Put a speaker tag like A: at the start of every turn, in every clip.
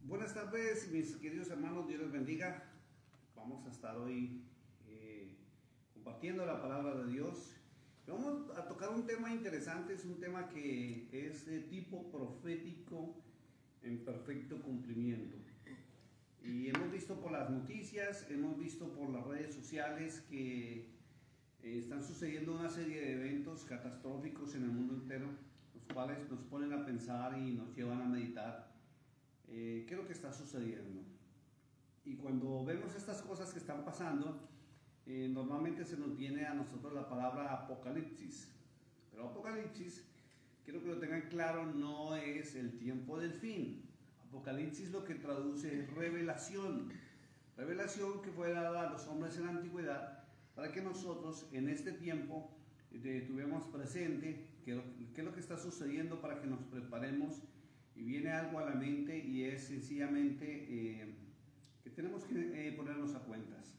A: Buenas tardes, mis queridos hermanos, Dios les bendiga. Vamos a estar hoy compartiendo la palabra de Dios. Vamos a tocar un tema interesante, es un tema que es de tipo profético en perfecto cumplimiento. Y hemos visto por las noticias, hemos visto por las redes sociales que están sucediendo una serie de eventos catastróficos en el mundo entero, los cuales nos ponen a pensar y nos llevan a meditar. ¿Qué es lo que está sucediendo? Y cuando vemos estas cosas que están pasando, normalmente se nos viene a nosotros la palabra apocalipsis. Pero apocalipsis, quiero que lo tengan claro, no es el tiempo del fin. Apocalipsis lo que traduce es revelación. Revelación que fue dada a los hombres en la antigüedad para que nosotros en este tiempo tuviéramos presente qué es lo que está sucediendo, para que nos preparemos. Y viene algo a la mente y es sencillamente que tenemos que ponernos a cuentas.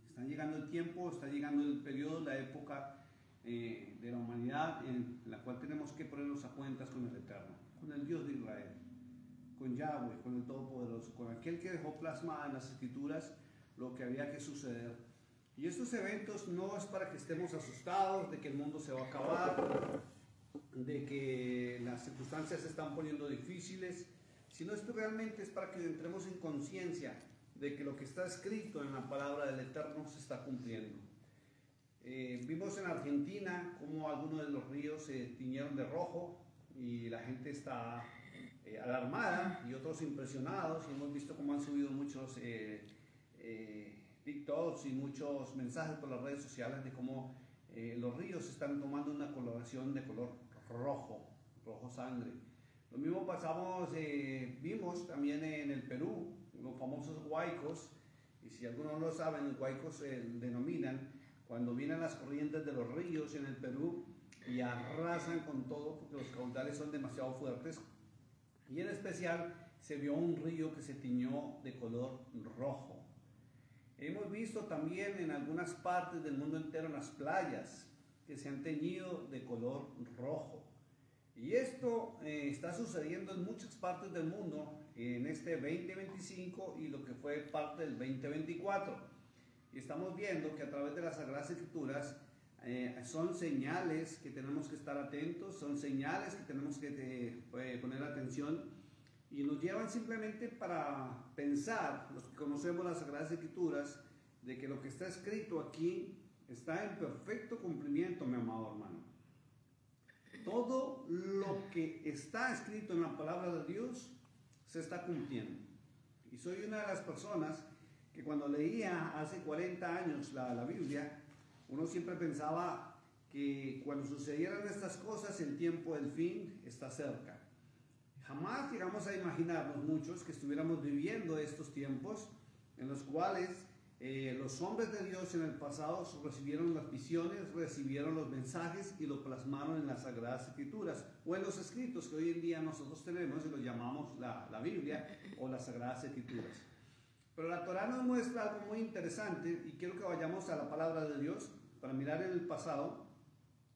A: Está llegando el tiempo, está llegando el periodo, la época de la humanidad en la cual tenemos que ponernos a cuentas con el Eterno, con el Dios de Israel, con Yahweh, con el Todopoderoso, con aquel que dejó plasmada en las Escrituras lo que había que suceder. Y estos eventos no es para que estemos asustados de que el mundo se va a acabar, de que las circunstancias se están poniendo difíciles, sino esto realmente es para que entremos en conciencia de que lo que está escrito en la palabra del Eterno se está cumpliendo. Vimos en Argentina cómo algunos de los ríos se tiñeron de rojo y la gente está alarmada y otros impresionados, y hemos visto cómo han subido muchos TikToks y muchos mensajes por las redes sociales de cómo los ríos están tomando una coloración de color rojo sangre. Lo mismo vimos también en el Perú, los famosos huaicos, y si algunos no lo saben, los huaicos se denominan cuando vienen las corrientes de los ríos en el Perú y arrasan con todo porque los caudales son demasiado fuertes, y en especial se vio un río que se tiñó de color rojo. Hemos visto también en algunas partes del mundo entero las playas que se han teñido de color rojo. Y esto está sucediendo en muchas partes del mundo en este 2025 y lo que fue parte del 2024. Y estamos viendo que a través de las Sagradas Escrituras son señales que tenemos que estar atentos, son señales que tenemos que poner atención, y nos llevan simplemente para pensar, los que conocemos las Sagradas Escrituras, de que lo que está escrito aquí está en perfecto cumplimiento, mi amado hermano. Todo lo que está escrito en la palabra de Dios se está cumpliendo. Y soy una de las personas que cuando leía hace 40 años la Biblia, uno siempre pensaba que cuando sucedieran estas cosas, el tiempo del fin está cerca. Jamás llegamos a imaginarnos muchos que estuviéramos viviendo estos tiempos en los cuales los hombres de Dios en el pasado recibieron las visiones, recibieron los mensajes y lo plasmaron en las Sagradas Escrituras o en los escritos que hoy en día nosotros tenemos y los llamamos la Biblia o las Sagradas Escrituras. Pero la Torá nos muestra algo muy interesante, y quiero que vayamos a la palabra de Dios para mirar en el pasado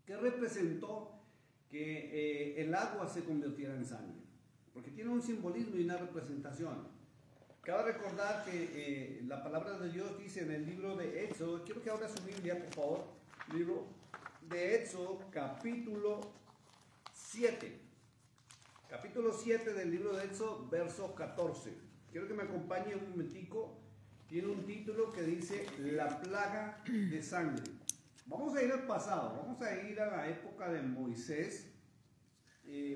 A: qué representó que el agua se convirtiera en sangre, porque tiene un simbolismo y una representación. Cabe recordar que la palabra de Dios dice en el libro de Éxodo, quiero que abra su Biblia, por favor, libro de Éxodo, capítulo 7. Capítulo 7 del libro de Éxodo, verso 14. Quiero que me acompañe un momentico. Tiene un título que dice La plaga de sangre. Vamos a ir al pasado, vamos a ir a la época de Moisés,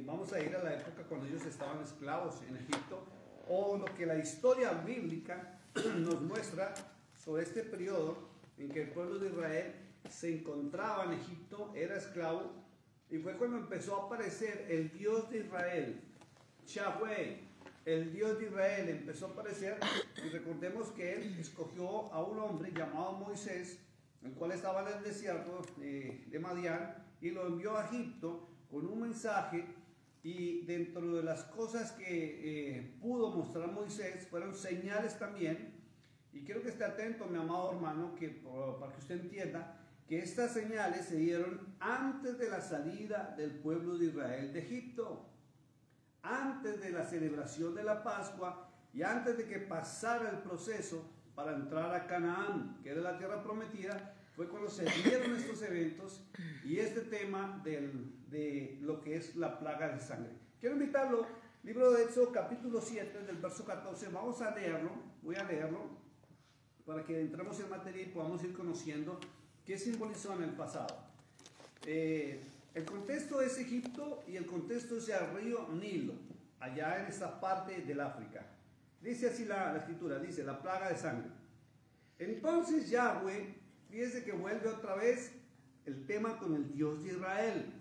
A: vamos a ir a la época cuando ellos estaban esclavos en Egipto, o lo que la historia bíblica nos muestra sobre este periodo en que el pueblo de Israel se encontraba en Egipto, era esclavo, y fue cuando empezó a aparecer el Dios de Israel, Yahweh, el Dios de Israel empezó a aparecer. Y recordemos que él escogió a un hombre llamado Moisés, el cual estaba en el desierto de Madián, y lo envió a Egipto con un mensaje. Y dentro de las cosas que pudo mostrar Moisés fueron señales también. Y quiero que esté atento, mi amado hermano, para que usted entienda que estas señales se dieron antes de la salida del pueblo de Israel de Egipto. antes de la celebración de la Pascua y antes de que pasara el proceso para entrar a Canaán, que era la tierra prometida, fue cuando se dieron estos eventos y este tema de lo que es la plaga de sangre. Quiero invitarlo, libro de Éxodo capítulo 7, del verso 14, vamos a leerlo, voy a leerlo, para que entremos en materia y podamos ir conociendo qué simbolizó en el pasado. El contexto es Egipto y el contexto es el río Nilo, allá en esta parte del África. Dice así la escritura, dice, la plaga de sangre. Entonces Yahweh, fíjese que vuelve otra vez el tema con el Dios de Israel.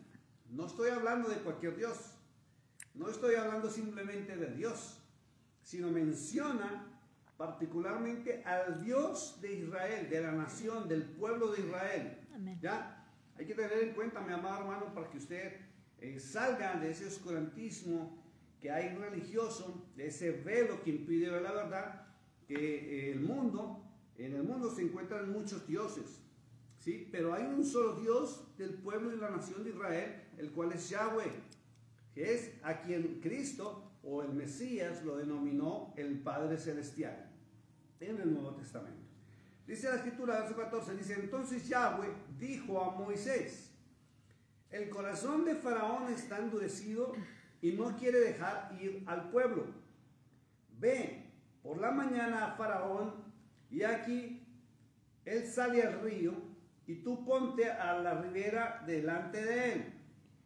A: No estoy hablando de cualquier Dios, no estoy hablando simplemente de Dios, sino menciona particularmente al Dios de Israel, de la nación, del pueblo de Israel.
B: Amén.
A: ¿Ya? Hay que tener en cuenta, mi amado hermano, para que usted salga de ese oscurantismo que hay religioso, de ese velo que impide ver la verdad, que en el mundo se encuentran muchos dioses, ¿sí? Pero hay un solo Dios del pueblo y la nación de Israel, el cual es Yahweh, que es a quien Cristo o el Mesías lo denominó el Padre Celestial en el Nuevo Testamento. Dice la escritura, verso 14, dice, entonces Yahweh dijo a Moisés, el corazón de Faraón está endurecido y no quiere dejar ir al pueblo. Ve por la mañana a Faraón y aquí él sale al río y tú ponte a la ribera delante de él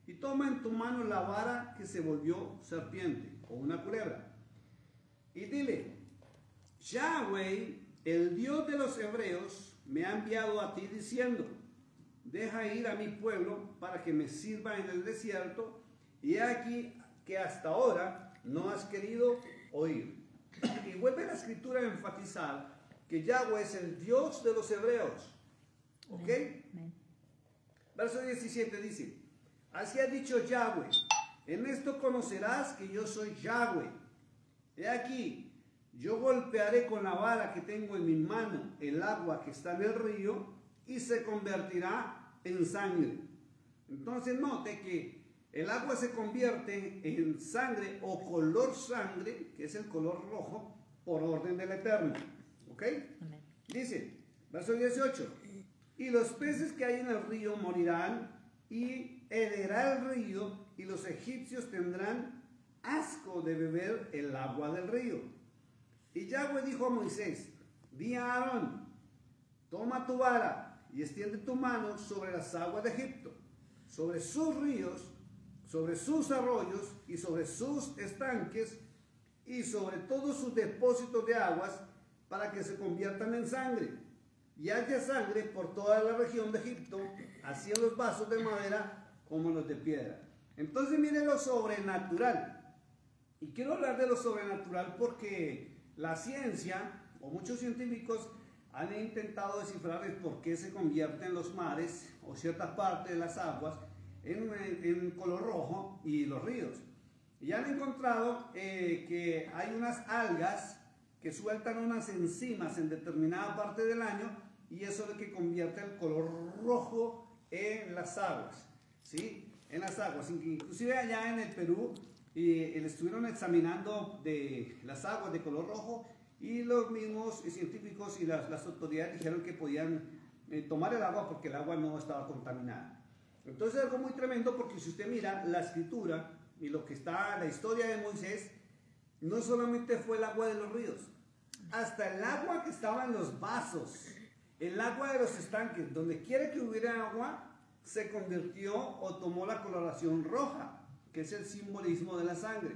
A: y toma en tu mano la vara que se volvió serpiente o una culebra y dile, Yahweh, el Dios de los hebreos, me ha enviado a ti diciendo, deja ir a mi pueblo para que me sirva en el desierto, y aquí que hasta ahora no has querido oír. Y vuelve la escritura a enfatizar que Yahweh es el Dios de los hebreos. ¿Ok?
B: Amén.
A: Verso 17 dice, así ha dicho Yahweh, en esto conocerás que yo soy Yahweh. He aquí, yo golpearé con la vara que tengo en mi mano el agua que está en el río y se convertirá en sangre. Entonces note que el agua se convierte en sangre o color sangre, que es el color rojo, por orden del Eterno. ¿Ok?
B: Amén.
A: Dice, verso 18, y los peces que hay en el río morirán y herirá el río y los egipcios tendrán asco de beber el agua del río. Y Yahweh dijo a Moisés, di a Aarón, toma tu vara y extiende tu mano sobre las aguas de Egipto, sobre sus ríos, sobre sus arroyos y sobre sus estanques y sobre todos sus depósitos de aguas para que se conviertan en sangre. Y haya sangre por toda la región de Egipto, así en los vasos de madera como los de piedra. Entonces mire lo sobrenatural. Y quiero hablar de lo sobrenatural porque la ciencia, o muchos científicos, han intentado descifrar el por qué se convierten los mares, o cierta parte de las aguas, en color rojo y los ríos. Y han encontrado que hay unas algas que sueltan unas enzimas en determinada parte del año, y eso es lo que convierte el color rojo en las aguas, ¿sí? En las aguas. Inclusive allá en el Perú, le estuvieron examinando de las aguas de color rojo y los mismos científicos y las autoridades dijeron que podían tomar el agua porque el agua no estaba contaminada. Entonces es algo muy tremendo porque si usted mira la escritura y lo que está en la historia de Moisés, no solamente fue el agua de los ríos, hasta el agua que estaba en los vasos, el agua de los estanques, donde quiera que hubiera agua, se convirtió o tomó la coloración roja, que es el simbolismo de la sangre.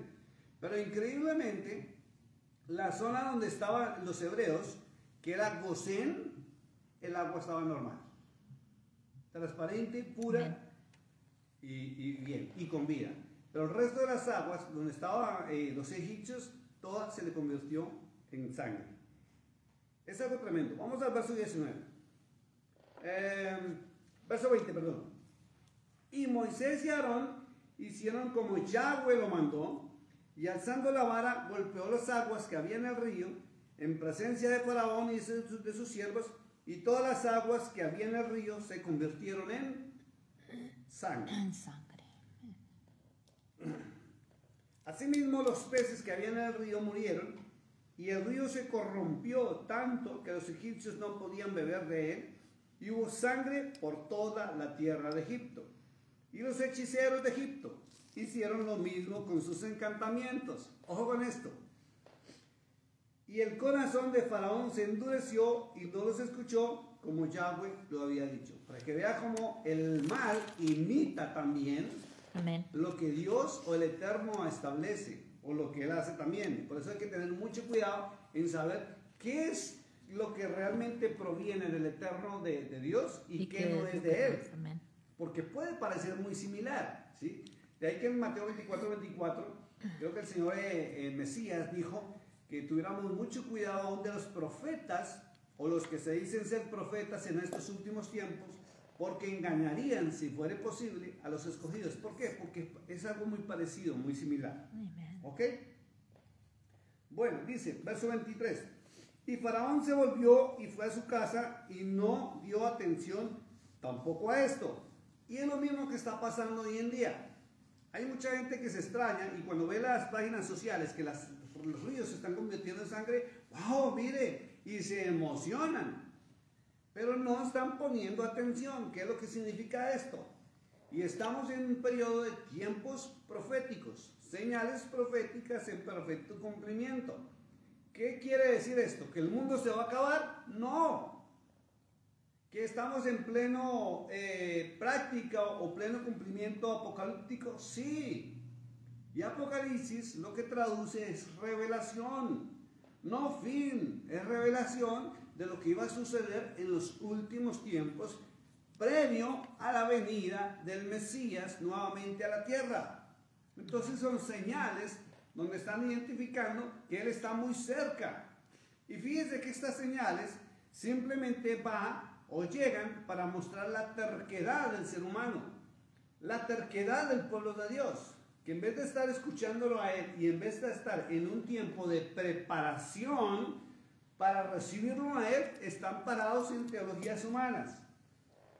A: Pero increíblemente, la zona donde estaban los hebreos, que era Gosén, el agua estaba normal, transparente, pura y bien, y con vida. Pero el resto de las aguas, donde estaban los egipcios, toda se le convirtió en sangre. Es algo tremendo. Vamos al verso 19. Verso 20, perdón. Y Moisés y Aarón hicieron como Yahweh lo mandó, y alzando la vara golpeó las aguas que había en el río, en presencia de Faraón y de sus siervos, y todas las aguas que había en el río se convirtieron en sangre.
B: En sangre.
A: Asimismo, los peces que había en el río murieron, y el río se corrompió tanto que los egipcios no podían beber de él, y hubo sangre por toda la tierra de Egipto. Y los hechiceros de Egipto hicieron lo mismo con sus encantamientos. Ojo con esto. Y el corazón de Faraón se endureció y no los escuchó como Yahweh lo había dicho. Para que vea cómo el mal imita también
B: Amén.
A: lo que Dios o el Eterno establece, o lo que Él hace también. Por eso hay que tener mucho cuidado en saber qué es lo que realmente proviene del Eterno de Dios y qué no es de Él.
B: Amén.
A: Porque puede parecer muy similar, ¿sí? De ahí que en Mateo 24, creo que el Señor Mesías dijo que tuviéramos mucho cuidado aún de los profetas, o los que se dicen ser profetas en estos últimos tiempos, porque engañarían, si fuera posible, a los escogidos. ¿Por qué? Porque es algo muy parecido, muy similar.
B: Amén.
A: ¿Ok? Bueno, dice, verso 23. Y Faraón se volvió y fue a su casa y no dio atención tampoco a esto. Y es lo mismo que está pasando hoy en día. Hay mucha gente que se extraña y cuando ve las páginas sociales que los ríos se están convirtiendo en sangre, ¡wow! Mire, y se emocionan. Pero no están poniendo atención. ¿Qué es lo que significa esto? Y estamos en un periodo de tiempos proféticos, señales proféticas en perfecto cumplimiento. ¿Qué quiere decir esto? ¿Que el mundo se va a acabar? No. ¿Que estamos en pleno práctica o pleno cumplimiento apocalíptico? Sí. Y Apocalipsis lo que traduce es revelación, no fin, es revelación de lo que iba a suceder en los últimos tiempos previo a la venida del Mesías nuevamente a la tierra. Entonces son señales donde están identificando que Él está muy cerca. Y fíjense que estas señales simplemente van o llegan para mostrar la terquedad del ser humano, la terquedad del pueblo de Dios, que en vez de estar escuchándolo a Él y en vez de estar en un tiempo de preparación para recibirlo a Él, están parados en teologías humanas.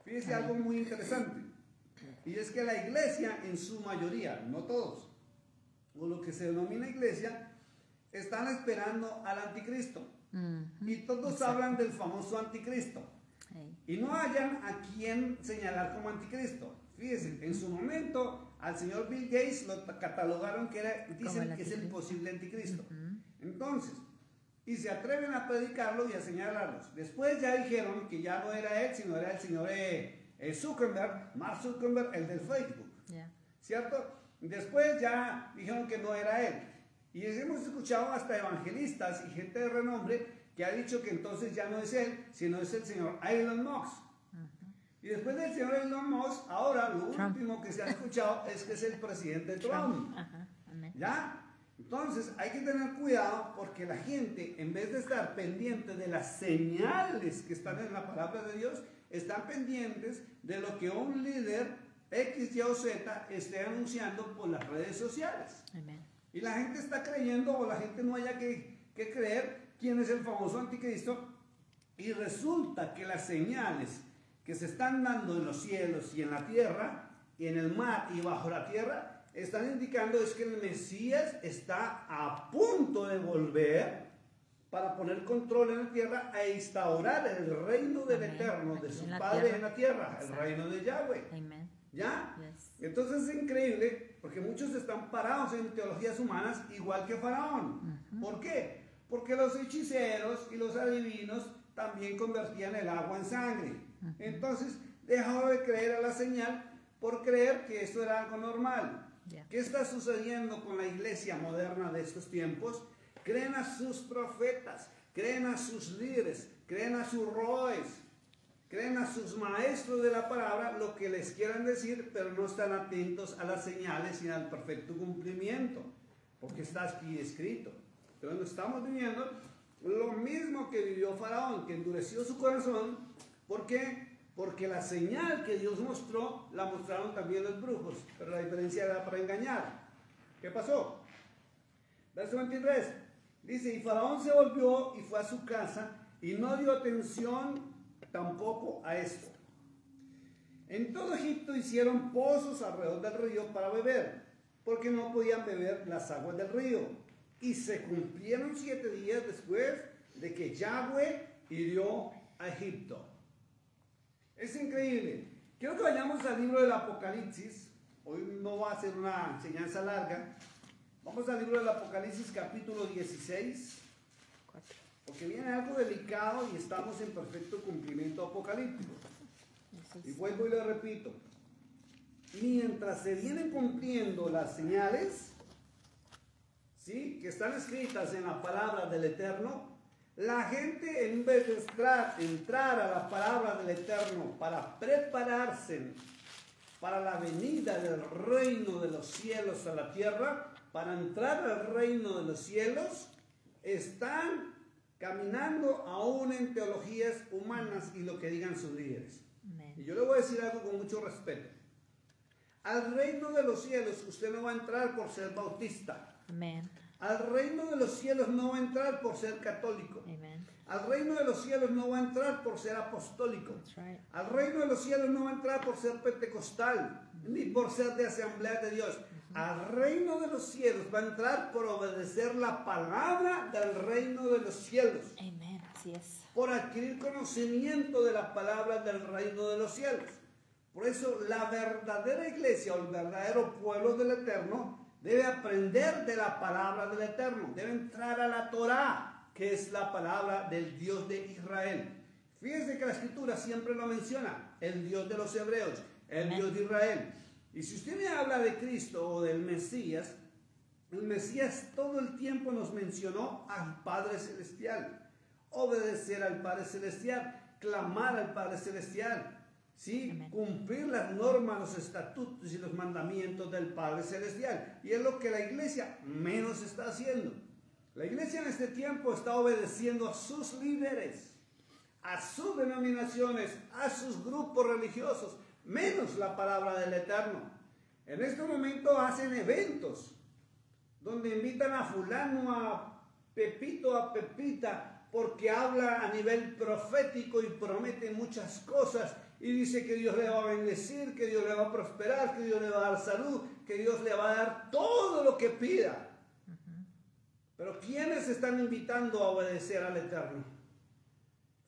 A: Fíjense algo muy interesante, y es que la iglesia en su mayoría, no todos, o lo que se denomina iglesia, están esperando al anticristo. Y todos hablan del famoso anticristo. Y no hayan a quien señalar como anticristo. Fíjense, en su momento al señor Bill Gates lo catalogaron que era, dicen que es el posible anticristo. Entonces, y se atreven a predicarlo y a señalarlos. Después ya dijeron que ya no era él, sino era el señor Zuckerberg, Mark Zuckerberg, el del Facebook. ¿Cierto? Después ya dijeron que no era él. Y hemos escuchado hasta evangelistas y gente de renombre que ha dicho que entonces ya no es él, sino es el señor Elon Musk. Y después del señor Elon Musk, ahora lo último que se ha escuchado es que es el presidente Trump. ¿Ya? Entonces hay que tener cuidado porque la gente, en vez de estar pendiente de las señales que están en la palabra de Dios, están pendientes de lo que un líder X, Y o Z esté anunciando por las redes sociales.
B: Amén.
A: Y la gente está creyendo, o la gente no haya que creer quién es el famoso anticristo, y resulta que las señales que se están dando en los cielos y en la tierra, y en el mar y bajo la tierra, están indicando es que el Mesías está a punto de volver para poner control en la tierra e instaurar el reino del Eterno, de su Padre en la tierra, el reino de Yahweh.
B: Amén.
A: ¿Ya? Entonces es increíble porque muchos están parados en teologías humanas igual que Faraón. ¿Por qué? Porque los hechiceros y los adivinos también convertían el agua en sangre. Entonces dejaron de creer a la señal por creer que esto era algo normal. ¿Qué está sucediendo con la iglesia moderna de estos tiempos? Creen a sus profetas, creen a sus líderes, creen a sus roes, creen a sus maestros de la palabra lo que les quieran decir, pero no están atentos a las señales y al perfecto cumplimiento, porque está aquí escrito. Entonces estamos viviendo lo mismo que vivió Faraón, que endureció su corazón. ¿Por qué? Porque la señal que Dios mostró, la mostraron también los brujos, pero la diferencia era para engañar. ¿Qué pasó? Verso 23, dice, y Faraón se volvió y fue a su casa y no dio atención tampoco a esto. En todo Egipto hicieron pozos alrededor del río para beber, porque no podían beber las aguas del río. Y se cumplieron 7 días después de que Yahweh hirió a Egipto. Es increíble. Quiero que vayamos al libro del Apocalipsis. Hoy no va a ser una enseñanza larga. Vamos al libro del Apocalipsis capítulo 16. Porque viene algo delicado y estamos en perfecto cumplimiento apocalíptico. Y vuelvo y lo repito. Mientras se vienen cumpliendo las señales, ¿sí?, que están escritas en la palabra del Eterno, la gente, en vez de entrar a la palabra del Eterno para prepararse para la venida del reino de los cielos a la tierra, para entrar al reino de los cielos, están caminando aún en teologías humanas y lo que digan sus líderes.
B: Amén.
A: Y yo le voy a decir algo con mucho respeto. Al reino de los cielos usted no va a entrar por ser bautista.
B: Amén.
A: Al reino de los cielos no va a entrar por ser católico.
B: Amen.
A: Al reino de los cielos no va a entrar por ser apostólico.
B: That's right.
A: Al reino de los cielos no va a entrar por ser pentecostal, ni por ser de Asamblea de Dios. Al reino de los cielos va a entrar por obedecer la palabra del reino de los cielos,
B: Amen. Así es.
A: por adquirir conocimiento de la palabra del reino de los cielos. Por eso la verdadera iglesia o el verdadero pueblo del Eterno debe aprender de la palabra del Eterno, debe entrar a la Torá, que es la palabra del Dios de Israel. Fíjense que la Escritura siempre lo menciona, el Dios de los hebreos, el Dios de Israel. Y si usted me habla de Cristo o del Mesías, el Mesías todo el tiempo nos mencionó al Padre Celestial, obedecer al Padre Celestial, clamar al Padre Celestial, ¿sí?
B: Amén.
A: Cumplir las normas, los estatutos y los mandamientos del Padre Celestial. Y es lo que la iglesia menos está haciendo. La iglesia en este tiempo está obedeciendo a sus líderes, a sus denominaciones, a sus grupos religiosos, menos la palabra del Eterno. En este momento hacen eventos donde invitan a fulano, a Pepito, a Pepita, porque habla a nivel profético y promete muchas cosas y dice que Dios le va a bendecir, que Dios le va a prosperar, que Dios le va a dar salud, que Dios le va a dar todo lo que pida. Pero ¿quiénes están invitando a obedecer al Eterno?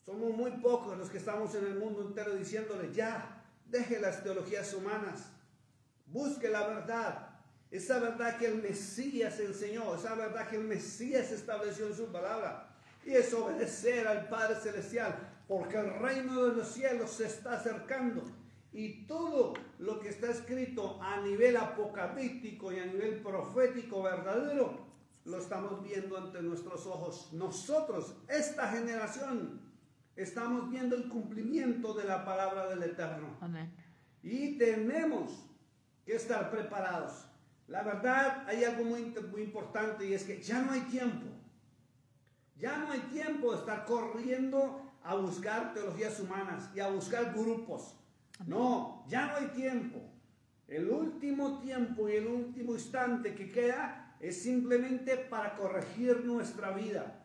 A: Somos muy pocos los que estamos en el mundo entero diciéndole ya, deje las teologías humanas, busque la verdad, esa verdad que el Mesías enseñó, esa verdad que el Mesías estableció en su palabra, y es obedecer al Padre Celestial, porque el reino de los cielos se está acercando, y todo lo que está escrito a nivel apocalíptico y a nivel profético verdadero, lo estamos viendo ante nuestros ojos. Nosotros, esta generación, estamos viendo el cumplimiento de la palabra del Eterno.
B: Amén.
A: Y tenemos que estar preparados. La verdad, hay algo muy importante y es que ya no hay tiempo. Ya no hay tiempo de estar corriendo a buscar teologías humanas y a buscar grupos. No, ya no hay tiempo. El último tiempo y el último instante que queda es simplemente para corregir nuestra vida.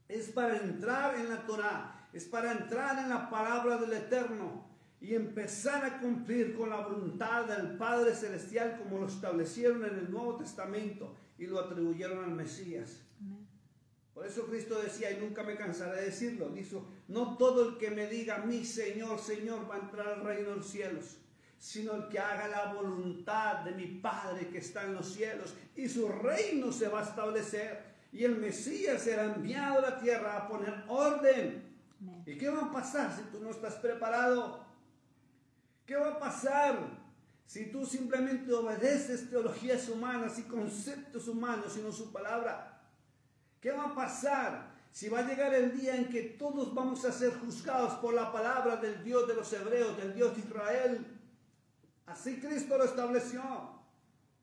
A: Es para entrar en la Torá, es para entrar en la palabra del Eterno y empezar a cumplir con la voluntad del Padre Celestial como lo establecieron en el Nuevo Testamento y lo atribuyeron al Mesías.
B: Amén.
A: Por eso Cristo decía, y nunca me cansaré de decirlo, dijo, no todo el que me diga mi Señor, Señor va a entrar al reino de los cielos, sino el que haga la voluntad de mi Padre que está en los cielos, y su reino se va a establecer, y el Mesías será enviado a la tierra a poner orden.
B: Amén.
A: ¿Y qué va a pasar si tú no estás preparado? ¿Qué va a pasar si tú simplemente obedeces teologías humanas y conceptos humanos y no su palabra? ¿Qué va a pasar si va a llegar el día en que todos vamos a ser juzgados por la palabra del Dios de los hebreos, del Dios de Israel? Así Cristo lo estableció.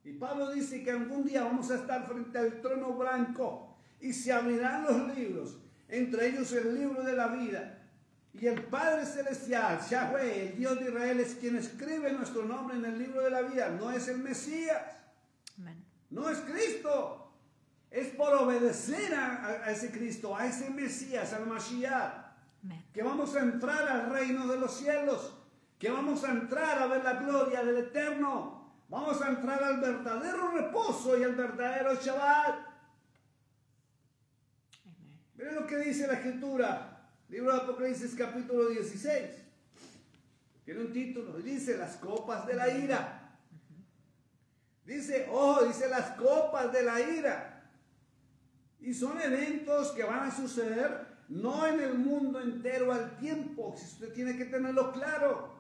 A: Y Pablo dice que algún día vamos a estar frente al trono blanco y se abrirán los libros, entre ellos el libro de la vida. Y el Padre Celestial, Yahweh, el Dios de Israel, es quien escribe nuestro nombre en el libro de la vida. No es el Mesías.
B: Amén.
A: No es Cristo. Es por obedecer a ese Cristo, a ese Mesías, al Mashiach,
B: Amén.
A: que vamos a entrar al reino de los cielos, que vamos a entrar a ver la gloria del Eterno. Vamos a entrar al verdadero reposo y al verdadero Shabbat. Miren lo que dice la Escritura, libro de Apocalipsis capítulo 16. Tiene un título, dice las copas de la ira. Dice, dice las copas de la ira. Y son eventos que van a suceder no en el mundo entero al tiempo. Si usted tiene que tenerlo claro.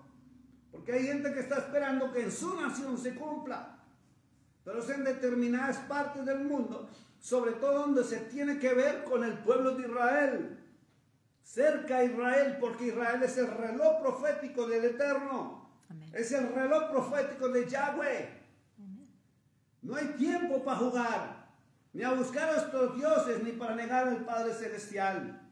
A: Porque hay gente que está esperando que en su nación se cumpla. Pero es en determinadas partes del mundo, sobre todo donde se tiene que ver con el pueblo de Israel. Cerca a Israel, porque Israel es el reloj profético del Eterno. Amén. Es el reloj profético de Yahweh. Amén. No hay tiempo para jugar, ni a buscar a estos dioses, ni para negar al Padre Celestial.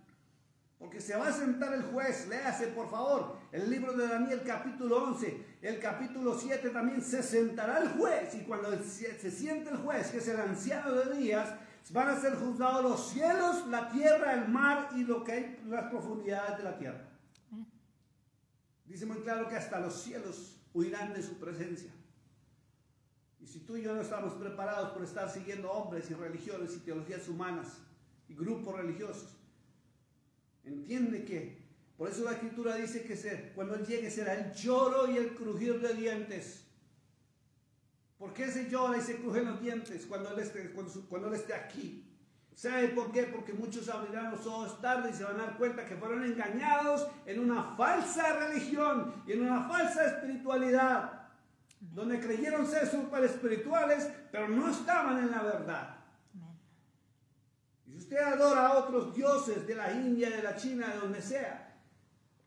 A: Porque se va a sentar el juez, léase por favor el libro de Daniel capítulo 11, el capítulo 7 también se sentará el juez, y cuando se siente el juez, que es el anciano de días, van a ser juzgados los cielos, la tierra, el mar y lo que hay en las profundidades de la tierra. Dice muy claro que hasta los cielos huirán de su presencia. Y si tú y yo no estamos preparados por estar siguiendo hombres y religiones y teologías humanas y grupos religiosos, entiende que, por eso la Escritura dice que cuando Él llegue será el lloro y el crujir de dientes. ¿Por qué se llora y se crujen los dientes cuando Él esté aquí? ¿Sabe por qué? Porque muchos abrirán los ojos tarde y se van a dar cuenta que fueron engañados en una falsa religión y en una falsa espiritualidad, donde creyeron ser super espirituales, pero no estaban en la verdad. Y si usted adora a otros dioses de la India, de la China, de donde sea,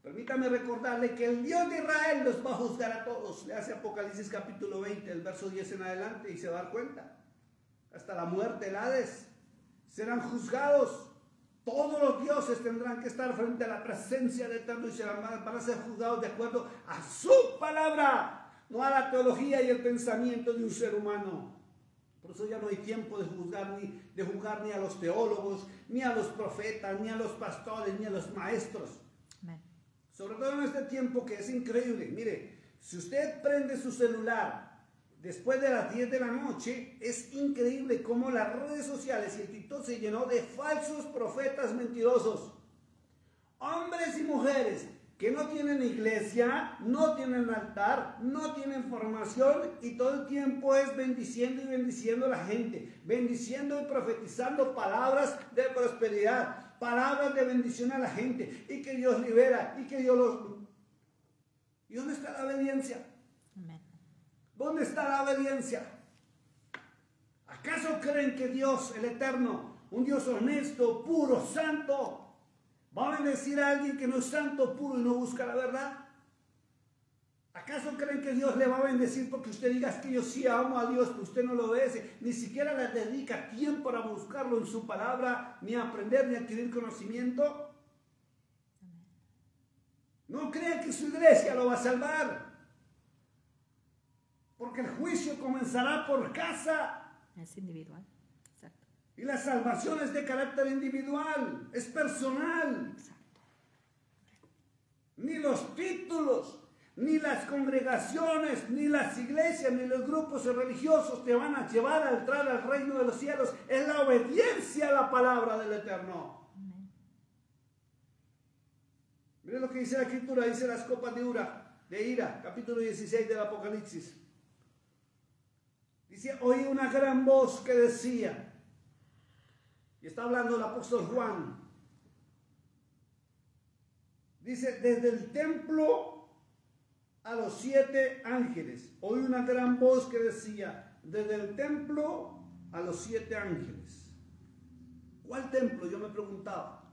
A: permítame recordarle que el Dios de Israel los va a juzgar a todos. Le hace Apocalipsis capítulo 20, el verso 10 en adelante, y se va a dar cuenta. Hasta la muerte, el Hades, serán juzgados. Todos los dioses tendrán que estar frente a la presencia del Eterno y van a ser juzgados de acuerdo a su palabra, no a la teología y el pensamiento de un ser humano. Por eso ya no hay tiempo de juzgar ni a los teólogos, ni a los profetas, ni a los pastores, ni a los maestros. Amén. Sobre todo en este tiempo que es increíble. Mire, si usted prende su celular después de las 10 de la noche, es increíble cómo las redes sociales y el TikTok se llenó de falsos profetas mentirosos. Hombres y mujeres que no tienen iglesia, no tienen altar, no tienen formación y todo el tiempo es bendiciendo y bendiciendo a la gente, bendiciendo y profetizando palabras de prosperidad, palabras de bendición a la gente, y que Dios libera, y que Dios los... ¿Y dónde está la obediencia? Amén. ¿Dónde está la obediencia? ¿Acaso creen que Dios, el Eterno, un Dios honesto, puro, santo, va a bendecir a alguien que no es santo, puro y no busca la verdad? ¿Acaso creen que Dios le va a bendecir porque usted diga que yo sí amo a Dios, pero usted no lo obedece? Ni siquiera le dedica tiempo para buscarlo en su palabra, ni a aprender, ni a adquirir conocimiento. No crean que su iglesia lo va a salvar, porque el juicio comenzará por casa.
B: Es individual. Exacto.
A: Y la salvación es de carácter individual, es personal.
B: Exacto.
A: Ni los títulos, ni las congregaciones, ni las iglesias, ni los grupos religiosos te van a llevar a entrar al reino de los cielos. Es la obediencia a la palabra del Eterno. Amén. Miren lo que dice la Escritura, dice las copas de ira, capítulo 16 del Apocalipsis. Dice, oí una gran voz que decía, y está hablando el apóstol Juan, dice, desde el templo a los 7 ángeles. Oí una gran voz que decía, desde el templo a los 7 ángeles. ¿Cuál templo? Yo me preguntaba.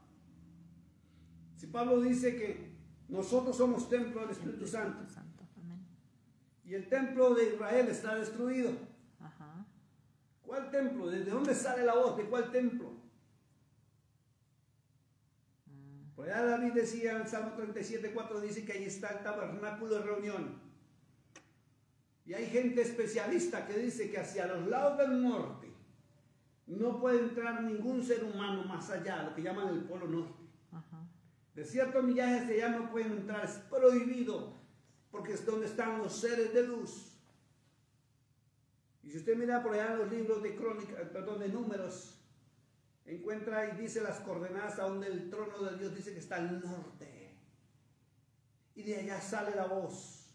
A: Si Pablo dice que nosotros somos templo del Espíritu Santo, y el templo de Israel está destruido. Ajá. ¿Cuál templo? ¿Desde dónde sale la voz? ¿De cuál templo? Por allá David decía en el Salmo 37:4, dice que ahí está el tabernáculo de reunión. Y hay gente especialista que dice que hacia los lados del norte no puede entrar ningún ser humano más allá, lo que llaman el polo norte. Ajá. De ciertos millajes de allá no pueden entrar, es prohibido, porque es donde están los seres de luz. Y si usted mira por allá en los libros de crónicas, perdón, de números, encuentra y dice las coordenadas a donde el trono de Dios dice que está al norte. Y de allá sale la voz.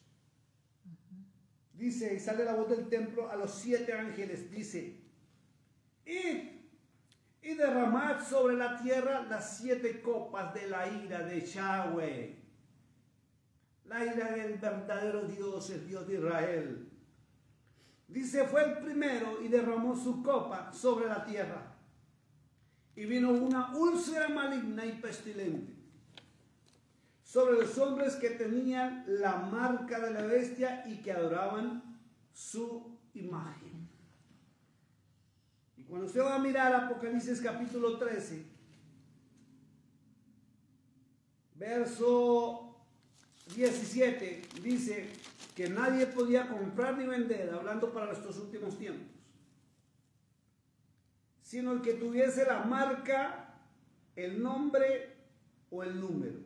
A: Dice, y sale la voz del templo a los 7 ángeles, dice, id y derramad sobre la tierra las 7 copas de la ira de Yahweh. La ira del verdadero Dios, el Dios de Israel. Dice, fue el primero y derramó su copa sobre la tierra. Y vino una úlcera maligna y pestilente sobre los hombres que tenían la marca de la bestia y que adoraban su imagen. Y cuando usted va a mirar Apocalipsis capítulo 13, verso 17, dice que nadie podía comprar ni vender, hablando para estos últimos tiempos, sino el que tuviese la marca, el nombre o el número.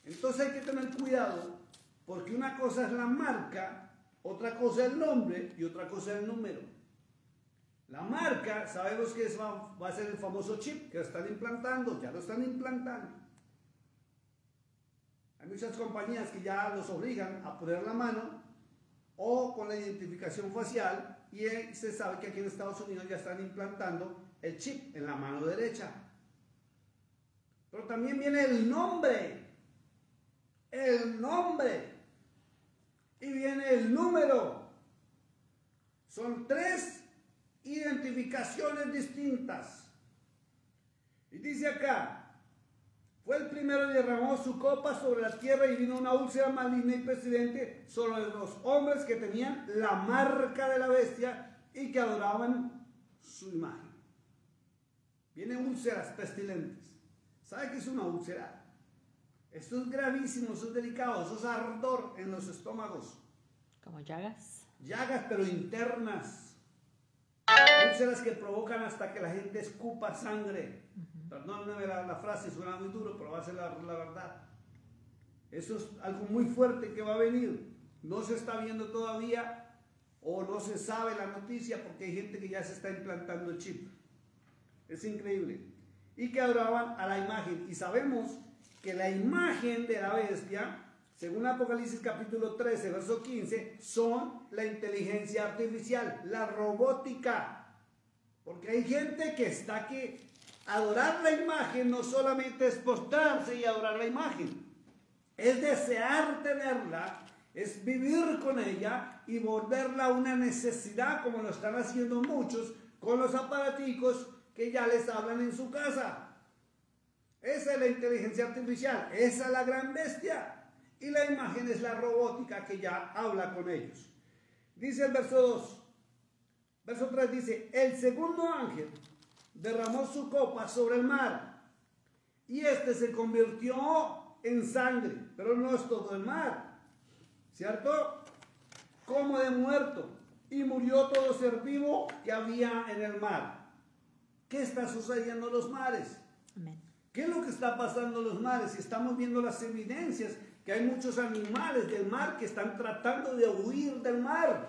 A: Entonces hay que tener cuidado, porque una cosa es la marca, otra cosa es el nombre y otra cosa es el número. La marca, sabemos que va a ser el famoso chip que lo están implantando, ya lo están implantando. Hay muchas compañías que ya los obligan a poner la mano o con la identificación facial, y se sabe que aquí en Estados Unidos ya están implantando el chip en la mano derecha. Pero también viene el nombre, y viene el número. Son 3 identificaciones distintas. Y dice acá, fue el primero y derramó su copa sobre la tierra y vino una úlcera maligna y pestilente sobre los hombres que tenían la marca de la bestia y que adoraban su imagen. Vienen úlceras pestilentes. ¿Sabe qué es una úlcera? Esto es gravísimo, eso es delicado, eso es ardor en los estómagos.
B: Como llagas.
A: Llagas, pero internas. Úlceras que provocan hasta que la gente escupa sangre. Perdónenme la frase, suena muy duro, pero va a ser la verdad. Eso es algo muy fuerte que va a venir. No se está viendo todavía o no se sabe la noticia porque hay gente que ya se está implantando el chip. Es increíble. Y que adoraban a la imagen. Y sabemos que la imagen de la bestia, según Apocalipsis capítulo 13, verso 15, son la inteligencia artificial, la robótica. Porque hay gente que está que adorar la imagen no solamente es postrarse y adorar la imagen, es desear tenerla, es vivir con ella y volverla una necesidad, como lo están haciendo muchos con los aparaticos que ya les hablan en su casa. Esa es la inteligencia artificial, esa es la gran bestia. Y la imagen es la robótica que ya habla con ellos. Dice el verso 2, verso 3 dice, el segundo ángel derramó su copa sobre el mar y este se convirtió en sangre, pero no es todo el mar, ¿cierto? Como de muerto, y murió todo ser vivo que había en el mar. ¿Qué está sucediendo en los mares?
B: Amén.
A: ¿Qué es lo que está pasando en los mares? Y estamos viendo las evidencias que hay muchos animales del mar que están tratando de huir del mar.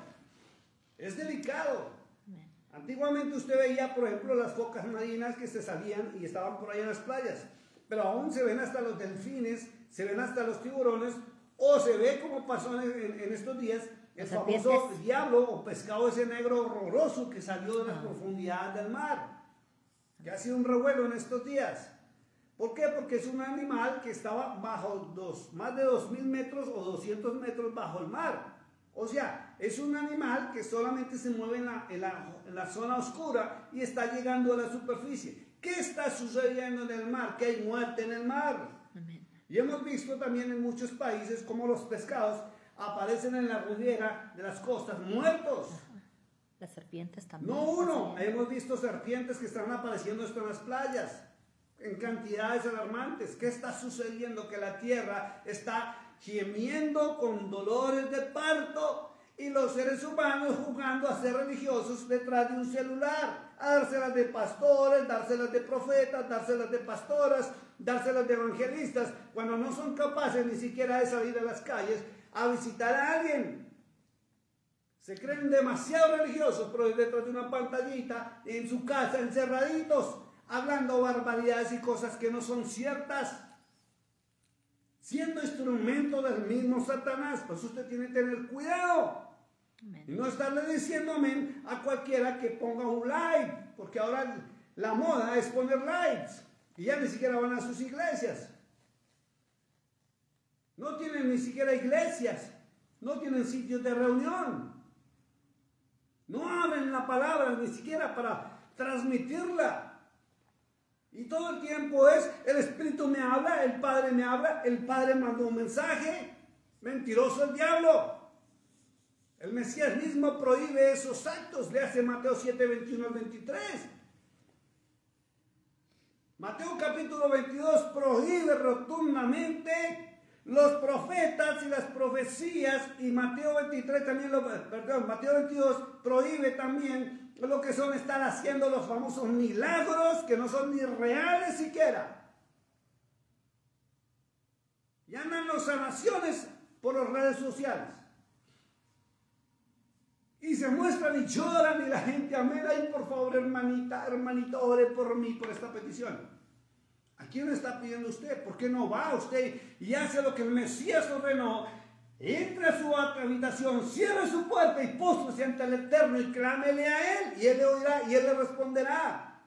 A: Es delicado.
B: Amén.
A: Antiguamente usted veía, por ejemplo, las focas marinas que se salían y estaban por ahí en las playas, pero aún se ven hasta los delfines, se ven hasta los tiburones, o se ve, como pasó en estos días, el famoso diablo o pescado ese negro horroroso que salió de las profundidades del mar, que ha sido un revuelo en estos días. ¿Por qué? Porque es un animal que estaba bajo más de 2000 metros o 200 metros bajo el mar. O sea, es un animal que solamente se mueve en la zona oscura y está llegando a la superficie. ¿Qué está sucediendo en el mar? Que hay muerte en el mar.
B: Amén.
A: Y hemos visto también en muchos países cómo los pescados aparecen en la ribera de las costas muertos.
B: Las serpientes también.
A: No uno, hemos visto serpientes que están apareciendo hasta en las playas en cantidades alarmantes. ¿Qué está sucediendo? Que la tierra está gimiendo con dolores de parto y los seres humanos jugando a ser religiosos detrás de un celular, a dárselas de pastores, dárselas de profetas, dárselas de pastoras, dárselas de evangelistas, cuando no son capaces ni siquiera de salir a las calles a visitar a alguien. Se creen demasiado religiosos, pero detrás de una pantallita, en su casa, encerraditos, hablando barbaridades y cosas que no son ciertas, siendo instrumento del mismo Satanás. Pues usted tiene que tener cuidado. Amén. Y no estarle diciendo amén a cualquiera que ponga un like, porque ahora la moda es poner likes y ya ni siquiera van a sus iglesias. No tienen ni siquiera iglesias, no tienen sitios de reunión, no abren la palabra ni siquiera para transmitirla. Y todo el tiempo es, el Espíritu me habla, el Padre mandó un mensaje. Mentiroso el diablo. El Mesías mismo prohíbe esos actos. Le hace Mateo 7, 21 al 23. Mateo capítulo 22 prohíbe rotundamente los profetas y las profecías, y Mateo 23 también, Mateo 22 prohíbe también lo que son estar haciendo los famosos milagros que no son ni reales siquiera. Y andan las sanaciones por las redes sociales. Y se muestran y lloran y la gente, amén, ay, por favor, hermanita, hermanito, ore por mí, por esta petición. ¿A quién le está pidiendo usted? ¿Por qué no va usted y hace lo que el Mesías ordenó? Entre a su habitación, cierre su puerta y póstrese ante el Eterno y clámele a Él, y Él le oirá y Él le responderá.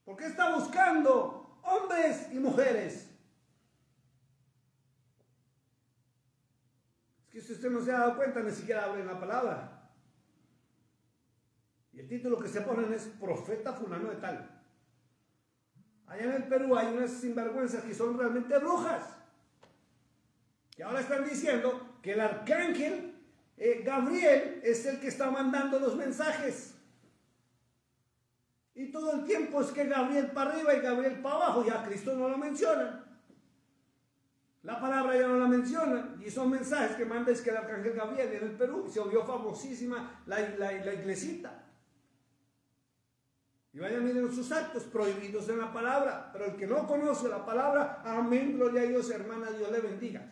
A: ¿Por qué está buscando hombres y mujeres? Es que si usted no se ha dado cuenta, ni siquiera hablen la palabra. Y el título que se ponen es Profeta fulano de tal. Allá en el Perú hay unas sinvergüenzas que son realmente brujas. Y ahora están diciendo que el arcángel Gabriel es el que está mandando los mensajes. Y todo el tiempo es que Gabriel para arriba y Gabriel para abajo. Ya Cristo no lo menciona. La palabra ya no la menciona. Y son mensajes que manda es que el arcángel Gabriel en el Perú. Se volvió famosísima la iglesita. Y vayan, miren sus actos prohibidos en la palabra. Pero el que no conoce la palabra, amén, gloria a Dios, hermana, Dios le bendiga.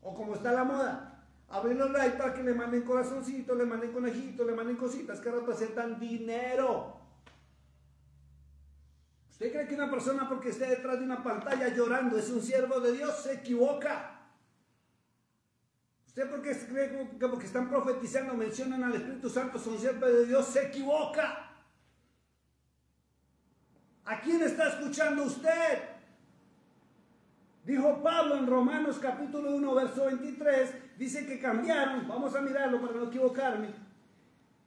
A: O como está la moda, abren los likes para que le manden corazoncitos, le manden conejitos, le manden cositas que representan dinero. ¿Usted cree que una persona porque esté detrás de una pantalla llorando es un siervo de Dios? Se equivoca. ¿Usted porque cree que porque están profetizando mencionan al Espíritu Santo son siervos de Dios? Se equivoca. ¿A quién está escuchando usted? Dijo Pablo en Romanos capítulo 1, verso 23, dice que cambiaron, vamos a mirarlo para no equivocarme.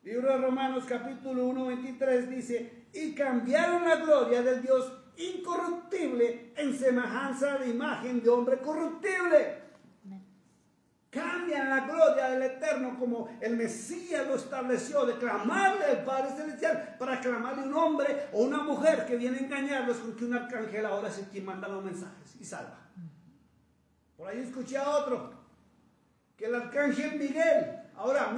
A: Libro de Romanos capítulo 1, 23 dice, y cambiaron la gloria del Dios incorruptible en semejanza de imagen de hombre corruptible. Cambian la gloria del Eterno como el Mesías lo estableció, de clamarle al Padre Celestial para clamarle a un hombre o una mujer que viene a engañarlos con que un arcángel ahora es el quien manda los mensajes y salva. Por ahí escuché a otro, que el arcángel Miguel,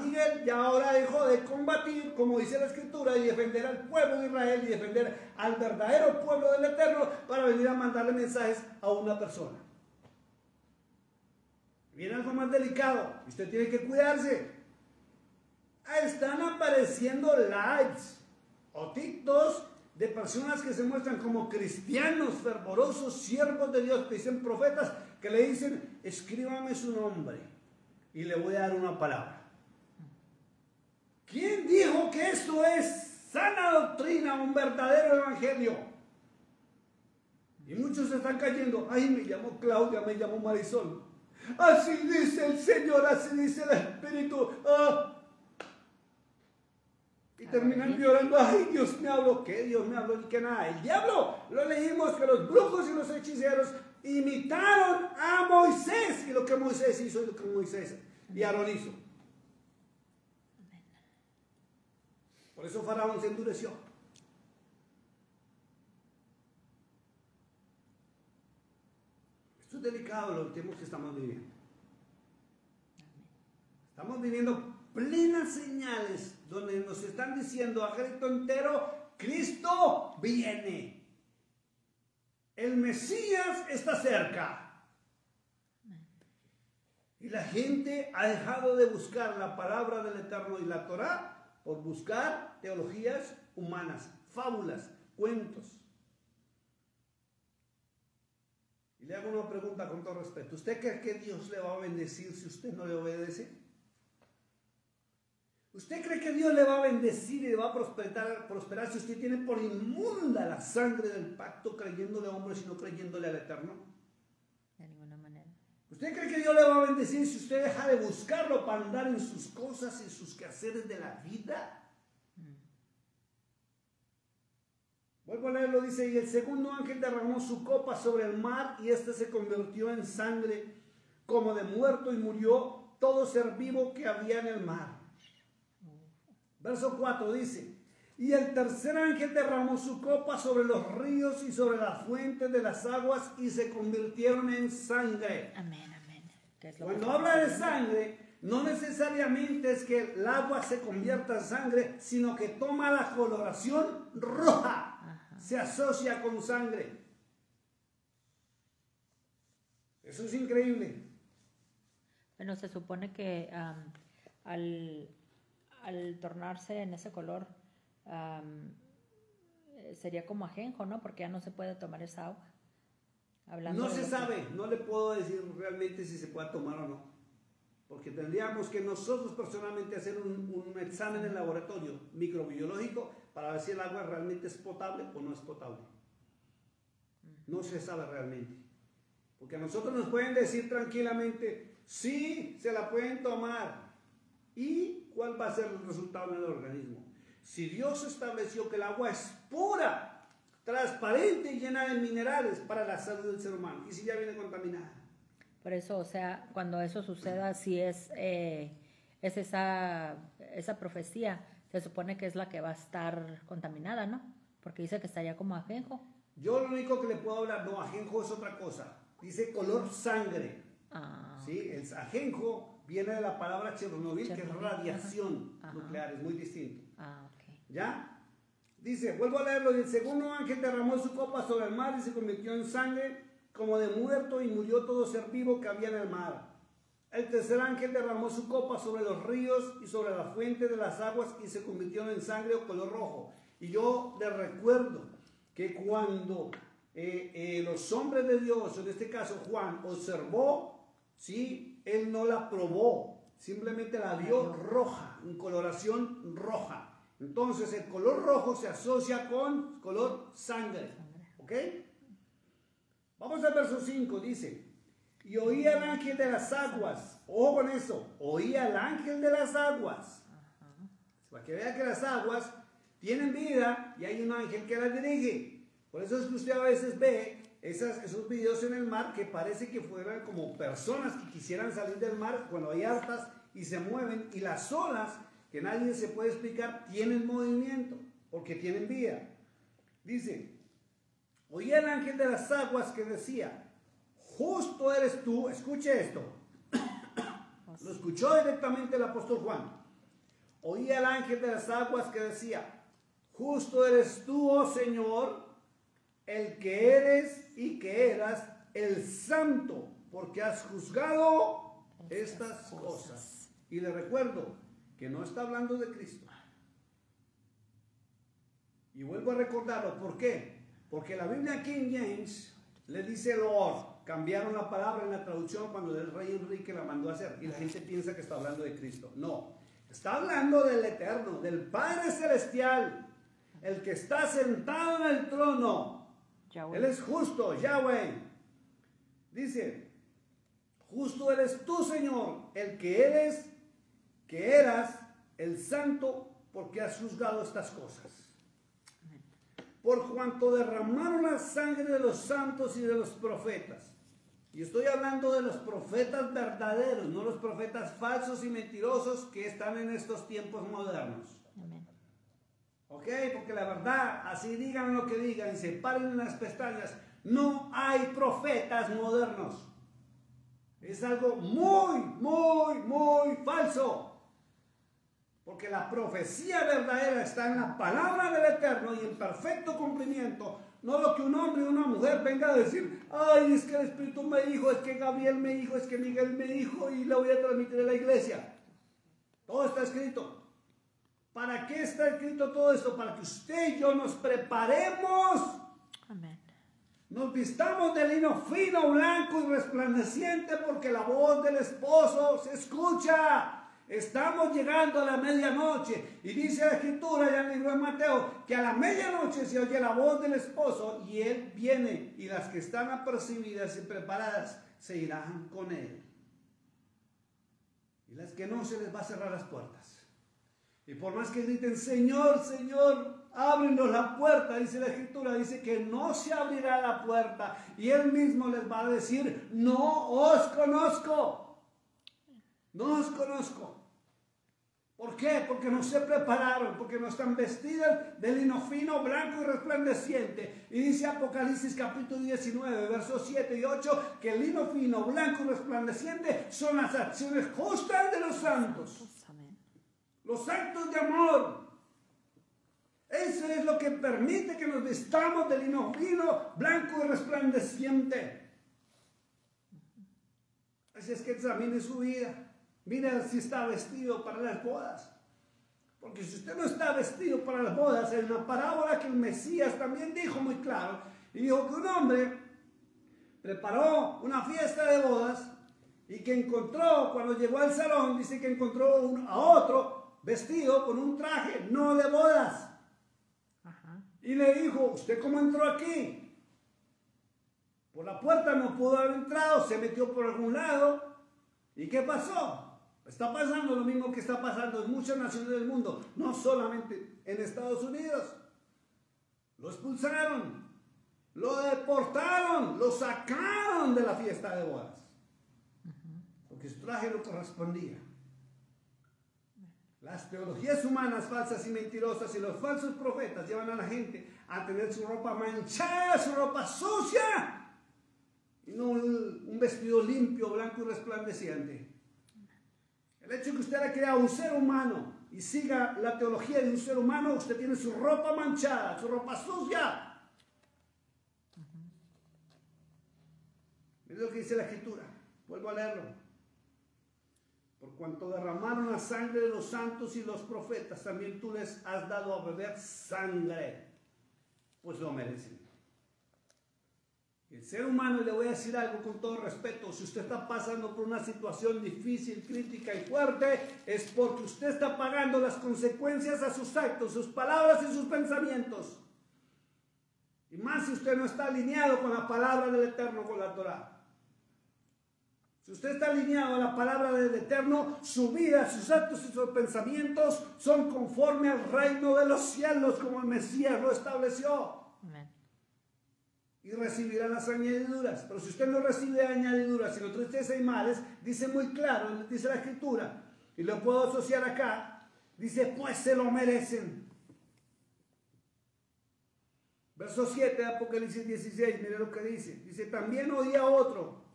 A: Miguel ya ahora dejó de combatir, como dice la Escritura, y defender al pueblo de Israel y defender al verdadero pueblo del Eterno para venir a mandarle mensajes a una persona. Viene algo más delicado, usted tiene que cuidarse. Están apareciendo likes o TikToks de personas que se muestran como cristianos fervorosos, siervos de Dios, que dicen profetas, que le dicen, escríbame su nombre y le voy a dar una palabra. ¿Quién dijo que esto es sana doctrina, un verdadero evangelio? Y muchos están cayendo, ay, me llamo Claudia, me llamo Marisol. Así dice el Señor, así dice el Espíritu. Y terminan llorando, ay, Dios me habló. ¿Qué Dios me habló? Ni que nada. El diablo, lo leímos, que los brujos y los hechiceros imitaron a Moisés. Y lo que Moisés hizo y lo que Moisés y Aarón hizo. Por eso Faraón se endureció. Esto es delicado los tiempos que estamos viviendo. Estamos viviendo plenas señales donde nos están diciendo a grito entero, Cristo viene. El Mesías está cerca. Y Y la gente ha dejado de buscar la palabra del Eterno y la Torá por buscar teologías humanas, fábulas, cuentos. Y le hago una pregunta con todo respeto. ¿Usted cree que Dios le va a bendecir si usted no le obedece? ¿Usted cree que Dios le va a bendecir y le va a prosperar si usted tiene por inmunda la sangre del pacto creyéndole a hombres y no creyéndole al Eterno?
B: De ninguna manera.
A: ¿Usted cree que Dios le va a bendecir si usted deja de buscarlo para andar en sus cosas, en sus quehaceres de la vida? Vuelvo a leerlo, dice, y el segundo ángel derramó su copa sobre el mar y éste se convirtió en sangre como de muerto y murió todo ser vivo que había en el mar. Verso 4 dice, y el tercer ángel derramó su copa sobre los ríos y sobre las fuentes de las aguas y se convirtieron en sangre.
B: Amén, amén.
A: Cuando habla de sangre, no necesariamente es que el agua se convierta en sangre, sino que toma la coloración roja. Ajá. Se asocia con sangre. Eso es increíble.
B: Bueno, se supone que al tornarse en ese color, sería como ajenjo, ¿no? Porque ya no se puede tomar esa agua. Hablando
A: no se sabe, no le puedo decir realmente si se puede tomar o no. Porque tendríamos que nosotros personalmente hacer un examen en laboratorio microbiológico para ver si el agua realmente es potable o no es potable. No se sabe realmente. Porque a nosotros nos pueden decir tranquilamente, sí, se la pueden tomar. ¿Y cuál va a ser el resultado en el organismo? Si Dios estableció que el agua es pura, transparente y llena de minerales para la salud del ser humano, y si ya viene contaminada.
B: Por eso, o sea, cuando eso suceda, si es esa profecía, se supone que es la que va a estar contaminada, ¿no? Porque dice que estaría como ajenjo.
A: Yo lo único que le puedo hablar, no, ajenjo es otra cosa. Dice color sangre. ¿Sí? El ajenjo viene de la palabra Chernobyl, que es radiación nuclear, es muy distinto.
B: Okay.
A: ¿Ya? Dice, vuelvo a leerlo, y el segundo ángel derramó su copa sobre el mar y se convirtió en sangre como de muerto y murió todo ser vivo que había en el mar. El tercer ángel derramó su copa sobre los ríos y sobre la fuente de las aguas y se convirtieron en sangre o color rojo. Y yo les recuerdo que cuando los hombres de Dios, en este caso Juan, observó, ¿sí? Él no la probó, simplemente la vio roja, en coloración roja. Entonces el color rojo se asocia con color sangre. ¿Ok? Vamos al verso 5, dice, y oí al ángel de las aguas, ojo con eso, oí al ángel de las aguas. Para que vea que las aguas tienen vida y hay un ángel que las dirige. Por eso es que usted a veces ve esos videos en el mar que parece que fueran como personas que quisieran salir del mar cuando hay hartas y se mueven, y las olas, que nadie se puede explicar, tienen movimiento porque tienen vida. Dice, oí al ángel de las aguas que decía, justo eres tú, escuche esto, lo escuchó directamente el apóstol Juan. Oí al ángel de las aguas que decía, justo eres tú, oh Señor, el que eres y que eras el santo, porque has juzgado estas cosas. Y le recuerdo que no está hablando de Cristo. Y vuelvo a recordarlo, ¿por qué? Porque la Biblia King James le dice Lord, cambiaron la palabra en la traducción cuando el rey Enrique la mandó a hacer, y la gente piensa que está hablando de Cristo. No, está hablando del Eterno, del Padre Celestial, el que está sentado en el trono. Yahweh. Él es justo, Yahweh. Dice, justo eres tú, Señor, el que eres, que eras el santo, porque has juzgado estas cosas. Por cuanto derramaron la sangre de los santos y de los profetas. Y estoy hablando de los profetas verdaderos, no los profetas falsos y mentirosos que están en estos tiempos modernos.
B: Amén.
A: ¿Ok? Porque la verdad, así digan lo que digan, se paren en las pestañas, no hay profetas modernos. Es algo muy, muy, muy falso. Porque la profecía verdadera está en la palabra del Eterno y en perfecto cumplimiento. No lo que un hombre o una mujer venga a decir, ay, es que el Espíritu me dijo, es que Gabriel me dijo, es que Miguel me dijo y lo voy a transmitir a la iglesia. Todo está escrito. ¿Para qué está escrito todo esto? Para que usted y yo nos preparemos.
B: Amén.
A: Nos vistamos de lino fino, blanco y resplandeciente, porque la voz del esposo se escucha. Estamos llegando a la medianoche y dice la escritura en el libro de Mateo que a la medianoche se oye la voz del esposo y él viene y las que están apercibidas y preparadas se irán con él. Y las que no, se les va a cerrar las puertas. Y por más que griten, Señor, Señor, ábrenos la puerta, dice la escritura, dice que no se abrirá la puerta y él mismo les va a decir, no os conozco, no os conozco. ¿Por qué? Porque no se prepararon, porque no están vestidas de lino fino, blanco y resplandeciente. Y dice Apocalipsis capítulo 19, versos 7 y 8, que el lino fino, blanco y resplandeciente son las acciones justas de los santos. Los actos de amor. Eso es lo que permite que nos vistamos de lino fino, blanco y resplandeciente. Así es que examine su vida. Mira si está vestido para las bodas. Porque si usted no está vestido para las bodas, hay una parábola que el Mesías también dijo muy claro. Y dijo que un hombre preparó una fiesta de bodas y que encontró, cuando llegó al salón, dice que encontró a otro vestido con un traje, no de bodas. Ajá. Y le dijo, ¿usted cómo entró aquí? Por la puerta no pudo haber entrado, se metió por algún lado. ¿Y qué pasó? Está pasando lo mismo que está pasando en muchas naciones del mundo, no solamente en Estados Unidos. Lo expulsaron, lo deportaron, lo sacaron de la fiesta de bodas. Porque su traje no correspondía. Las teologías humanas falsas y mentirosas y los falsos profetas llevan a la gente a tener su ropa manchada, su ropa sucia, y no un vestido limpio, blanco y resplandeciente. El hecho de que usted haya creado un ser humano y siga la teología de un ser humano, usted tiene su ropa manchada, su ropa sucia. Mira lo que dice la escritura. Vuelvo a leerlo. Por cuanto derramaron la sangre de los santos y los profetas, también tú les has dado a beber sangre, pues lo merecen. El ser humano, y le voy a decir algo con todo respeto, si usted está pasando por una situación difícil, crítica y fuerte, es porque usted está pagando las consecuencias a sus actos, sus palabras y sus pensamientos. Y más si usted no está alineado con la palabra del Eterno, con la Torá. Si usted está alineado a la palabra del Eterno, su vida, sus actos y sus pensamientos son conforme al reino de los cielos, como el Mesías lo estableció. Amén. Y recibirá las añadiduras. Pero si usted no recibe añadiduras, sino tristeza y males, dice muy claro, dice la escritura, y lo puedo asociar acá, dice, pues se lo merecen. Verso 7 de Apocalipsis 16, mire lo que dice. Dice, también oía otro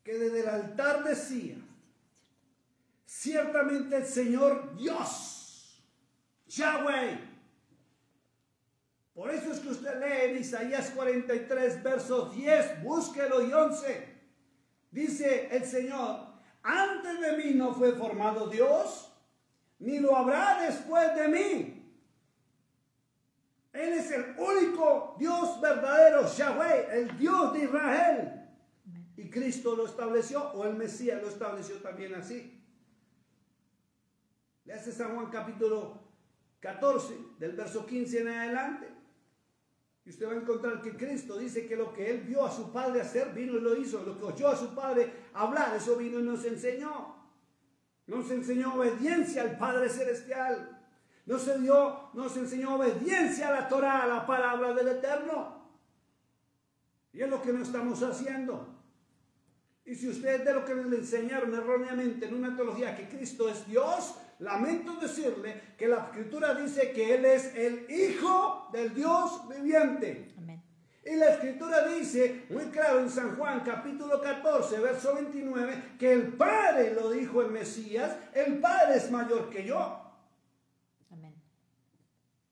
A: que desde el altar decía, ciertamente el Señor Dios, Yahweh. Por eso es que usted lee en Isaías 43, versos 10, búsquelo, y 11. Dice el Señor, antes de mí no fue formado Dios, ni lo habrá después de mí. Él es el único Dios verdadero, Yahweh, el Dios de Israel. Y Cristo lo estableció, o el Mesías lo estableció también así. Le hace San Juan capítulo 14, del verso 15 en adelante. Y usted va a encontrar que Cristo dice que lo que Él vio a su Padre hacer, vino y lo hizo. Lo que oyó a su Padre hablar, eso vino y nos enseñó. Nos enseñó obediencia al Padre Celestial. Nos enseñó obediencia a la Torá, a la palabra del Eterno. Y es lo que no estamos haciendo. Y si usted de lo que le enseñaron erróneamente en una teología que Cristo es Dios, lamento decirle que la Escritura dice que Él es el Hijo del Dios viviente. Amén. Y la Escritura dice muy claro en San Juan capítulo 14, verso 29, que el Padre, lo dijo el Mesías, el Padre es mayor que yo. Amén.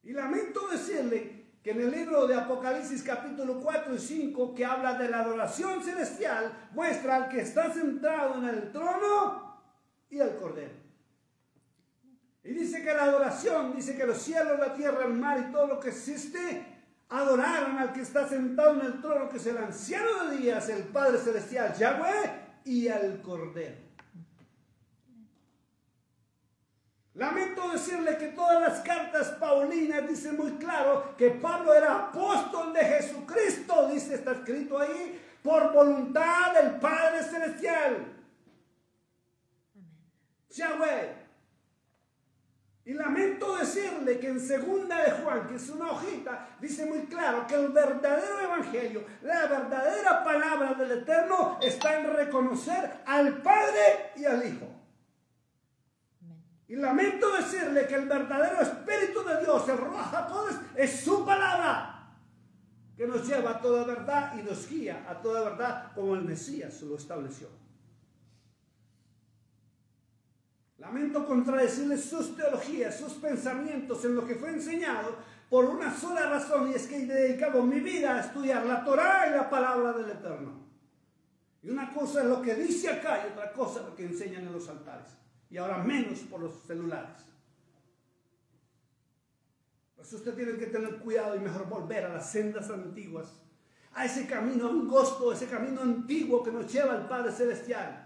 A: Y lamento decirle que en el libro de Apocalipsis capítulo 4 y 5, que habla de la adoración celestial, muestra al que está sentado en el trono y al Cordero. Y dice que la adoración, dice que los cielos, la tierra, el mar y todo lo que existe, adoraron al que está sentado en el trono, que es el anciano de días, el Padre Celestial, Yahweh, y al Cordero. Lamento decirle que todas las cartas paulinas dicen muy claro que Pablo era apóstol de Jesucristo, dice, está escrito ahí, por voluntad del Padre Celestial. Yahweh. Y lamento decirle que en segunda de Juan, que es una hojita, dice muy claro que el verdadero evangelio, la verdadera palabra del Eterno está en reconocer al Padre y al Hijo. Y lamento decirle que el verdadero Espíritu de Dios, el Ruach HaKodesh, es su palabra, que nos lleva a toda verdad y nos guía a toda verdad como el Mesías lo estableció. Lamento contradecirles sus teologías, sus pensamientos en lo que fue enseñado por una sola razón, y es que he dedicado mi vida a estudiar la Torá y la palabra del Eterno. Y una cosa es lo que dice acá y otra cosa es lo que enseñan en los altares. Y ahora menos por los celulares. Pues usted tiene que tener cuidado y mejor volver a las sendas antiguas, a ese camino angosto, ese camino antiguo que nos lleva al Padre Celestial.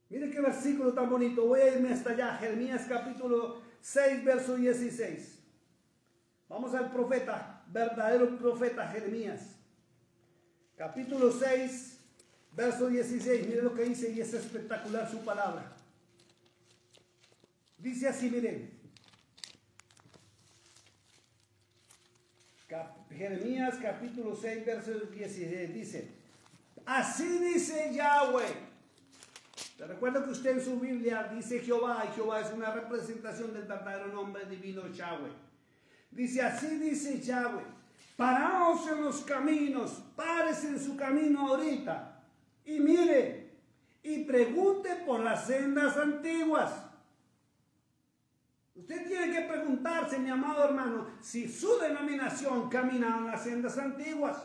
A: Mire qué versículo tan bonito. Voy a irme hasta allá. Jeremías capítulo 6, verso 16. Vamos al profeta, verdadero profeta Jeremías. Capítulo 6, verso 16. Mire lo que dice y es espectacular su palabra. Dice así, miren. Jeremías capítulo 6, verso 16. Dice, así dice Yahweh. Te recuerdo que usted en su Biblia dice Jehová, y Jehová es una representación del verdadero nombre divino Yahweh. Dice, así dice Yahweh, paraos en los caminos, párese en su camino ahorita, y mire, y pregunte por las sendas antiguas. Usted tiene que preguntarse, mi amado hermano, si su denominación camina en las sendas antiguas.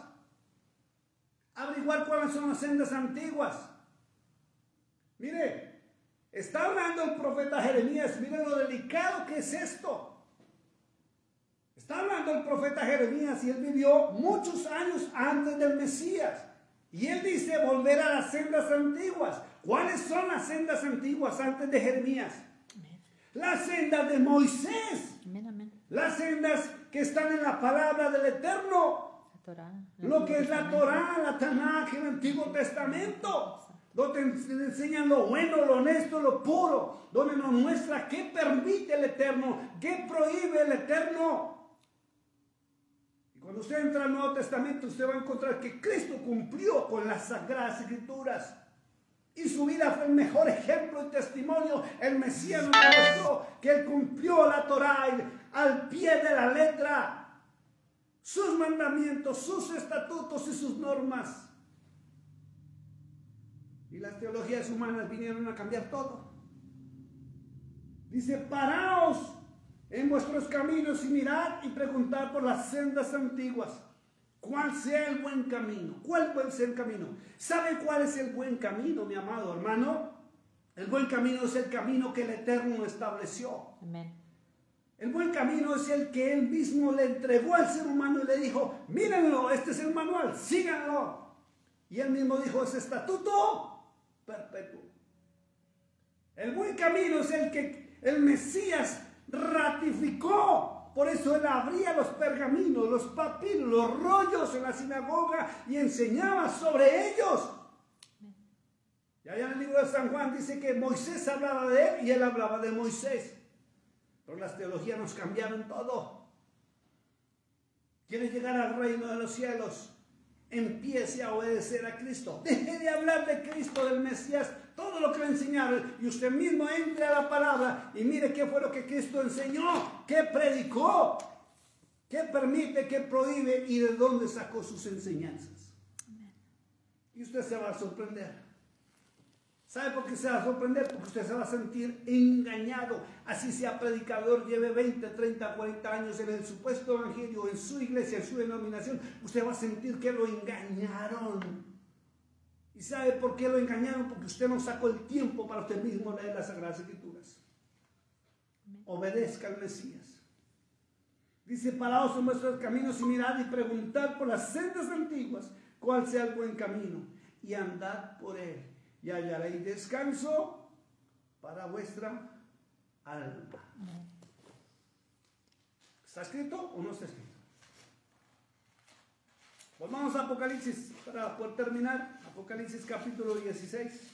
A: Averiguar cuáles son las sendas antiguas. Mire, está hablando el profeta Jeremías, mire lo delicado que es esto. Está hablando el profeta Jeremías y él vivió muchos años antes del Mesías. Y él dice volver a las sendas antiguas. ¿Cuáles son las sendas antiguas antes de Jeremías? Amén. Las sendas de Moisés. Amén, amén. Las sendas que están en la palabra del Eterno. La Torá, lo que es la Torá, la Tanaj, el Antiguo Testamento. Donde enseñan lo bueno, lo honesto, lo puro, donde nos muestra qué permite el Eterno, qué prohíbe el Eterno. Y cuando usted entra al Nuevo Testamento, usted va a encontrar que Cristo cumplió con las Sagradas Escrituras. Y su vida fue el mejor ejemplo y testimonio. El Mesías nos mostró que Él cumplió la Torá al pie de la letra. Sus mandamientos, sus estatutos y sus normas. Y las teologías humanas vinieron a cambiar todo. Dice, paraos en vuestros caminos y mirad y preguntad por las sendas antiguas. ¿Cuál sea el buen camino? ¿Cuál puede ser el camino? ¿Sabe cuál es el buen camino, mi amado hermano? El buen camino es el camino que el Eterno estableció. Amén. El buen camino es el que Él mismo le entregó al ser humano y le dijo, mírenlo, este es el manual, síganlo. Y Él mismo dijo, es estatuto perpetuo. El buen camino es el que el Mesías ratificó. Por eso Él abría los pergaminos, los papiros, los rollos en la sinagoga y enseñaba sobre ellos. Y allá en el libro de San Juan dice que Moisés hablaba de Él y Él hablaba de Moisés. Pero las teologías nos cambiaron todo. ¿Quieres llegar al reino de los cielos? Empiece a obedecer a Cristo. Deje de hablar de Cristo, del Mesías, todo lo que le enseñaron. Y usted mismo entre a la palabra y mire qué fue lo que Cristo enseñó, qué predicó, qué permite, qué prohíbe y de dónde sacó sus enseñanzas. Y usted se va a sorprender. ¿Sabe por qué se va a sorprender? Porque usted se va a sentir engañado. Así sea predicador, lleve 20, 30, 40 años en el supuesto evangelio, en su iglesia, en su denominación, usted va a sentir que lo engañaron. ¿Y sabe por qué lo engañaron? Porque usted no sacó el tiempo para usted mismo leer las Sagradas Escrituras. Obedezca al Mesías. Dice, paraos en vuestros caminos y mirad y preguntad por las sendas antiguas cuál sea el buen camino y andad por él y hallaréis descanso para vuestra alma. ¿Está escrito o no está escrito? Volvamos a Apocalipsis para poder terminar. Apocalipsis capítulo 16.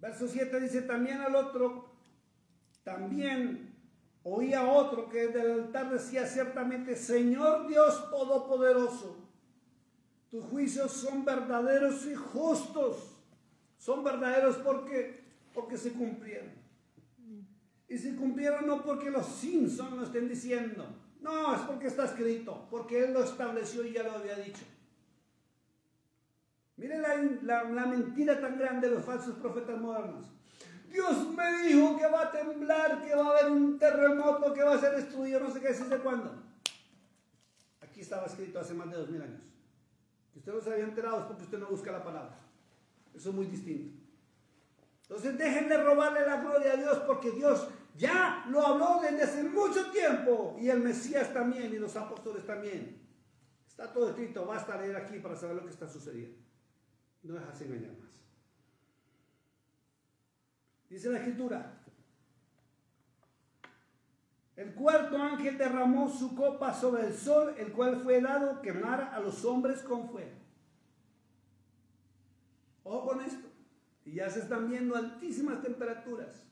A: Verso 7 dice, también al otro, también oía otro que desde el altar decía ciertamente, Señor Dios Todopoderoso, tus juicios son verdaderos y justos. Son verdaderos porque se cumplieron. Y se cumplieron no porque los Simpsons lo estén diciendo. No, es porque está escrito, porque Él lo estableció y ya lo había dicho. Miren la mentira tan grande de los falsos profetas modernos. Dios me dijo que va a temblar, que va a haber un terremoto, que va a ser destruido, no sé qué, ¿desde cuándo? Aquí estaba escrito hace más de 2000 años. Que usted no se había enterado es porque usted no busca la palabra. Eso es muy distinto. Entonces dejen de robarle la gloria a Dios, porque Dios ya lo habló desde hace mucho tiempo. Y el Mesías también, y los apóstoles también. Está todo escrito, basta leer aquí para saber lo que está sucediendo. No dejarse engañar más. Dice la Escritura, el cuarto ángel derramó su copa sobre el sol, el cual fue dado quemar a los hombres con fuego. Ojo con esto. Y ya se están viendo altísimas temperaturas.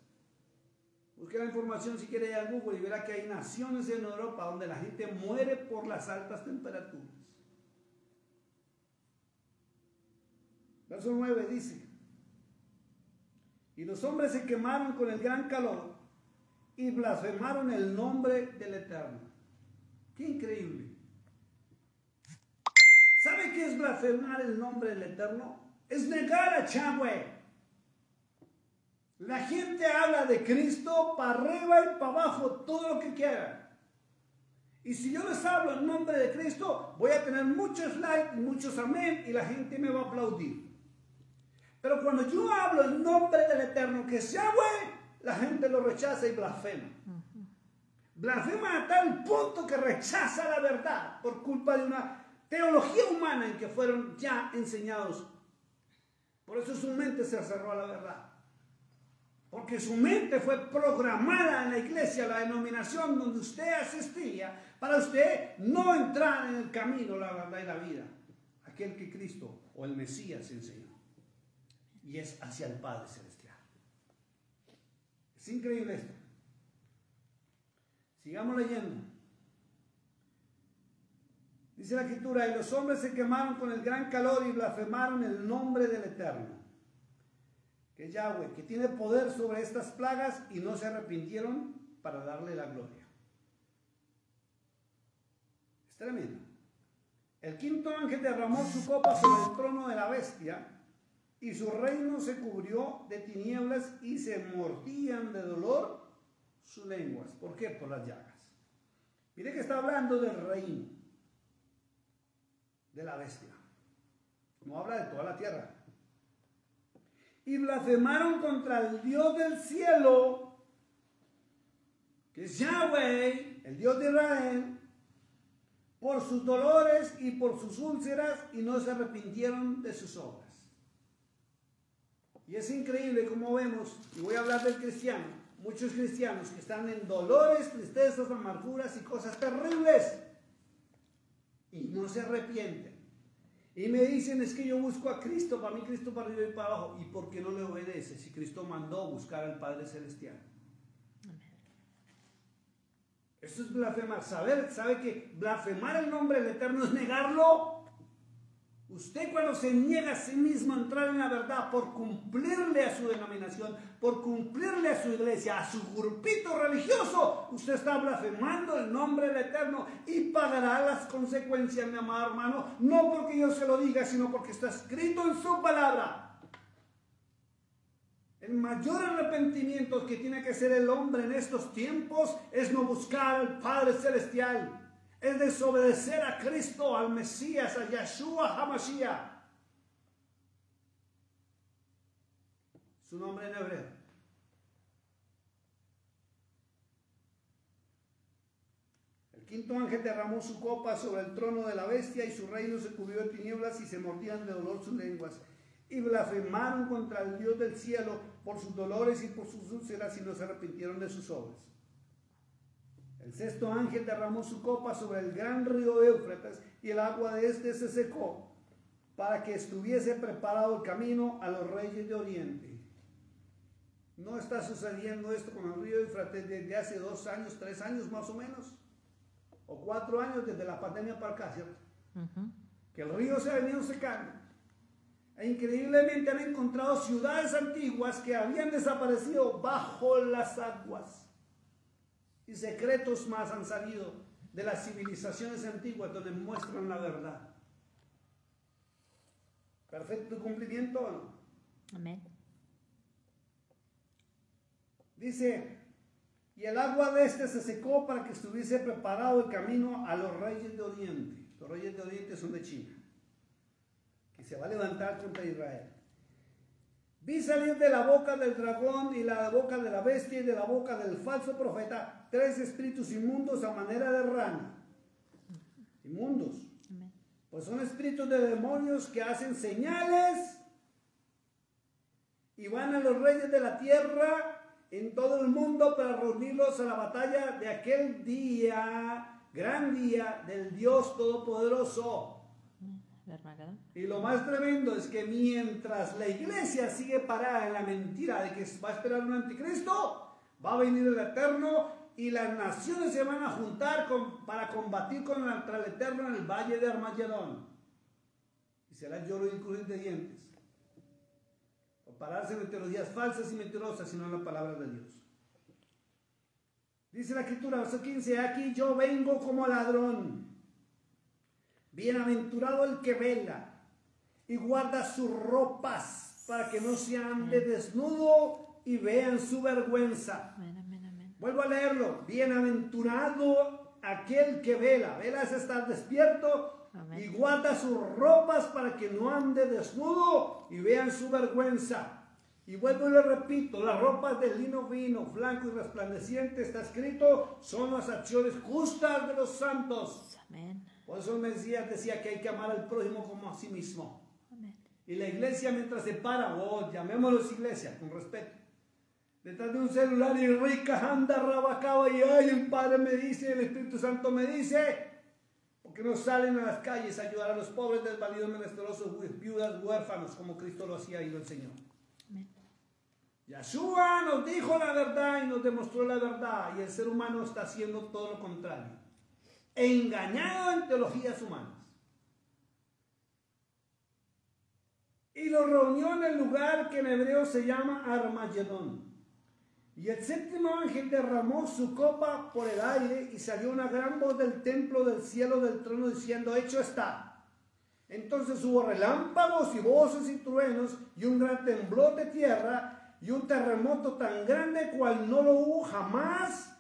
A: Busque la información si quiere ir a Google y verá que hay naciones en Europa donde la gente muere por las altas temperaturas. Verso 9 dice, y los hombres se quemaron con el gran calor y blasfemaron el nombre del Eterno. ¡Qué increíble! ¿Sabe qué es blasfemar el nombre del Eterno? Es negar a Yahweh. La gente habla de Cristo para arriba y para abajo, todo lo que quiera. Y si yo les hablo en nombre de Cristo, voy a tener muchos likes y muchos amén y la gente me va a aplaudir. Pero cuando yo hablo en nombre del Eterno, que es Yahweh, la gente lo rechaza y blasfema. Blasfema a tal punto que rechaza la verdad por culpa de una teología humana en que fueron ya enseñados. Por eso su mente se cerró a la verdad. Porque su mente fue programada en la iglesia, la denominación donde usted asistía, para usted no entrar en el camino, la verdad y la vida. Aquel que Cristo o el Mesías enseñó. Y es hacia el Padre Celestial. Es increíble esto. Sigamos leyendo. Dice la Escritura, y los hombres se quemaron con el gran calor y blasfemaron el nombre del Eterno, que es Yahweh, que tiene poder sobre estas plagas, y no se arrepintieron para darle la gloria. Es tremendo. El quinto ángel derramó su copa sobre el trono de la bestia, y su reino se cubrió de tinieblas y se mordían de dolor sus lenguas. ¿Por qué? Por las llagas. Mire que está hablando del reino de la bestia. No habla de toda la tierra. Y blasfemaron contra el Dios del cielo, que es Yahweh, el Dios de Israel, por sus dolores y por sus úlceras, y no se arrepintieron de sus obras. Y es increíble como vemos, y voy a hablar del cristiano, muchos cristianos que están en dolores, tristezas, amarguras y cosas terribles, y no se arrepienten. Y me dicen, es que yo busco a Cristo, para mí Cristo para arriba y para abajo. ¿Y por qué no le obedece si Cristo mandó buscar al Padre Celestial? Eso es blasfemar. ¿Sabe que blasfemar el nombre del Eterno es negarlo? Usted cuando se niega a sí mismo a entrar en la verdad por cumplirle a su denominación, por cumplirle a su iglesia, a su grupito religioso, usted está blasfemando el nombre del Eterno y pagará las consecuencias, mi amado hermano, no porque yo se lo diga, sino porque está escrito en su palabra. El mayor arrepentimiento que tiene que hacer el hombre en estos tiempos es no buscar al Padre Celestial. Es desobedecer a Cristo, al Mesías, a Yeshua HaMashiach. Su nombre en hebreo. El quinto ángel derramó su copa sobre el trono de la bestia y su reino se cubrió de tinieblas y se mordían de dolor sus lenguas. Y blasfemaron contra el Dios del cielo por sus dolores y por sus úlceras y no se arrepintieron de sus obras. El sexto ángel derramó su copa sobre el gran río Éufrates y el agua de este se secó para que estuviese preparado el camino a los reyes de Oriente. ¿No está sucediendo esto con el río Éufrates desde hace 2 años, 3 años más o menos? O 4 años desde la pandemia para acá, ¿cierto? Que el río se ha venido secando. E increíblemente han encontrado ciudades antiguas que habían desaparecido bajo las aguas. Y secretos más han salido de las civilizaciones antiguas donde muestran la verdad. ¿Perfecto cumplimiento o no?
B: Amén.
A: Dice, y el agua de este se secó para que estuviese preparado el camino a los reyes de Oriente. Los reyes de Oriente son de China, que se va a levantar contra Israel. Vi salir de la boca del dragón y la boca de la bestia y de la boca del falso profeta 3 espíritus inmundos a manera de rana. Inmundos.
B: Amén.
A: Pues son espíritus de demonios que hacen señales y van a los reyes de la tierra en todo el mundo para reunirlos a la batalla de aquel día, gran día del Dios Todopoderoso. Y lo más tremendo es que mientras la iglesia sigue parada en la mentira de que va a esperar un anticristo, va a venir el Eterno y las naciones se van a juntar para combatir contra el Eterno en el valle de Armagedón. Y será lloro y crujir de dientes. O pararse en teologías falsas y mentirosas, sino en la palabra de Dios. Dice la Escritura, verso 15, aquí yo vengo como ladrón. Bienaventurado el que vela y guarda sus ropas para que no se ande desnudo y vean su vergüenza.
B: Amén, amén, amén.
A: Vuelvo a leerlo. Bienaventurado aquel que vela. Vela es estar despierto. Amén. Y guarda sus ropas para que no ande desnudo y vean su vergüenza. Y vuelvo y le repito, las ropas de lino fino, blanco y resplandeciente, está escrito, son las acciones justas de los santos.
B: Amén.
A: Por eso el Mesías decía que hay que amar al prójimo como a sí mismo.
B: Amén.
A: Y la iglesia mientras se para, llamémoslos iglesia, con respeto, detrás de un celular y rica anda rabacaba y ay, el Padre me dice, el Espíritu Santo me dice, porque no salen a las calles a ayudar a los pobres, desvalidos, menesterosos, viudas, huérfanos, como Cristo lo hacía y lo enseñó.
B: Amén.
A: Yeshua nos dijo la verdad y nos demostró la verdad, y el ser humano está haciendo todo lo contrario. Engañado en teologías humanas. Y lo reunió en el lugar que en hebreo se llama Armagedón. Y el séptimo ángel derramó su copa por el aire y salió una gran voz del templo del cielo del trono diciendo, hecho está. Entonces hubo relámpagos y voces y truenos y un gran temblor de tierra y un terremoto tan grande cual no lo hubo jamás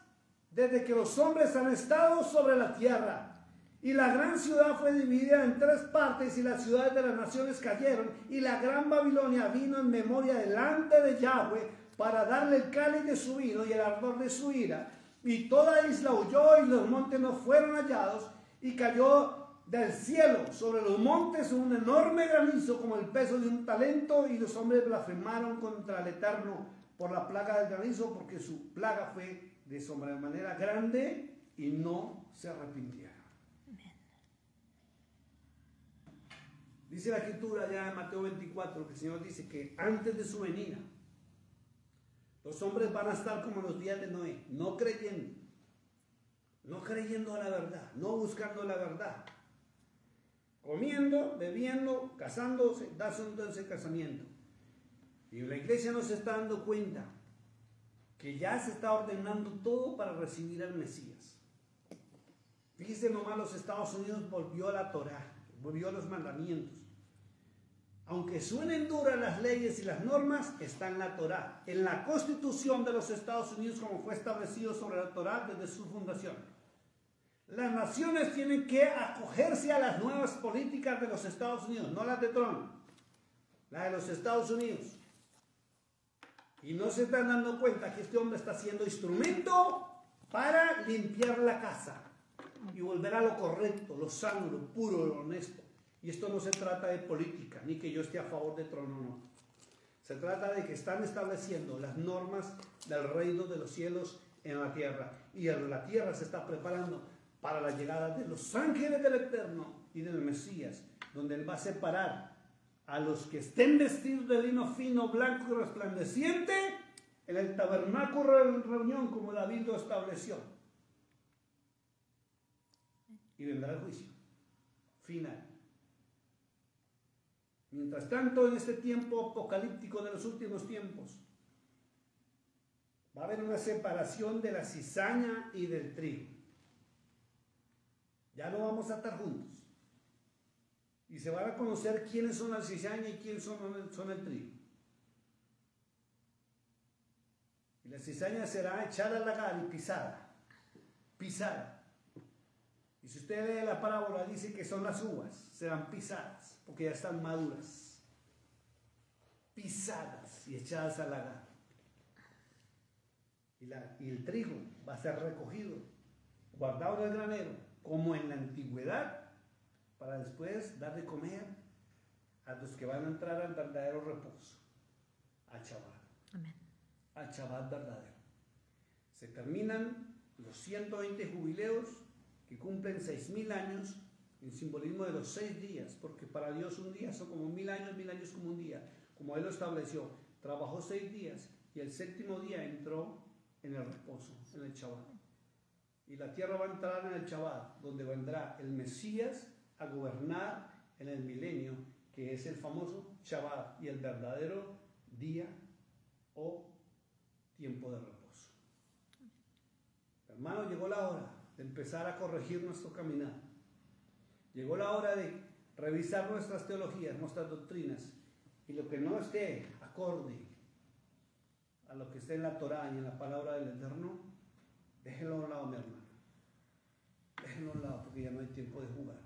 A: desde que los hombres han estado sobre la tierra. Y la gran ciudad fue dividida en 3 partes y las ciudades de las naciones cayeron. Y la gran Babilonia vino en memoria delante de Yahweh para darle el cáliz de su vino y el ardor de su ira. Y toda isla huyó y los montes no fueron hallados. Y cayó del cielo sobre los montes un enorme granizo como el peso de un talento. Y los hombres blasfemaron contra el Eterno por la plaga del granizo, porque su plaga fue de sobremanera grande y no se arrepintieron. Dice la Escritura ya en Mateo 24 que el Señor dice que antes de su venida los hombres van a estar como los días de Noé, no creyendo a la verdad, no buscando la verdad. comiendo, bebiendo, casándose, dándose casamiento. Y la iglesia no se está dando cuenta que ya se está ordenando todo para recibir al Mesías. Fíjense nomás, los Estados Unidos volvió a la Torá, volvió a los mandamientos. Aunque suenen duras las leyes y las normas, está en la Torá, en la Constitución de los Estados Unidos, como fue establecido sobre la Torá desde su fundación. Las naciones tienen que acogerse a las nuevas políticas de los Estados Unidos, no las de Trump, las de los Estados Unidos. Y no se están dando cuenta que este hombre está siendo instrumento para limpiar la casa y volver a lo correcto, lo sano, lo puro, lo honesto. Y esto no se trata de política, ni que yo esté a favor de Trump, no. Se trata de que están estableciendo las normas del reino de los cielos en la tierra. Y la tierra se está preparando para la llegada de los ángeles del Eterno y del Mesías, donde Él va a separar a los que estén vestidos de lino fino, blanco y resplandeciente en el tabernáculo de reunión, como David lo estableció. Y vendrá el juicio final. Mientras tanto, en este tiempo apocalíptico de los últimos tiempos, va a haber una separación de la cizaña y del trigo. Ya no vamos a estar juntos. Y se van a conocer quiénes son la cizaña y quiénes son el trigo. Y la cizaña será echada al lagar y pisada. Pisada. Y si usted lee la parábola, dice que son las uvas, serán pisadas, porque ya están maduras. Pisadas y echadas al lagar. Y el trigo va a ser recogido, guardado en el granero, como en la antigüedad, para después dar de comer a los que van a entrar al verdadero reposo, al Shabbat.
B: Amén.
A: Al Shabbat verdadero. Se terminan los 120 jubileos que cumplen 6.000 años, en simbolismo de los 6 días, porque para Dios un día son como 1.000 años como un día, como Él lo estableció. Trabajó 6 días y el 7.º día entró en el reposo, en el Shabbat. Y la tierra va a entrar en el Shabbat, donde vendrá el Mesías a gobernar en el milenio, que es el famoso Shabbat y el verdadero día o tiempo de reposo. Hermano, llegó la hora de empezar a corregir nuestro caminar. Llegó la hora de revisar nuestras teologías, nuestras doctrinas, y lo que no esté acorde a lo que esté en la Torá y en la palabra del Eterno, déjenlo a un lado, mi hermano. Déjenlo a un lado, porque ya no hay tiempo de jugar.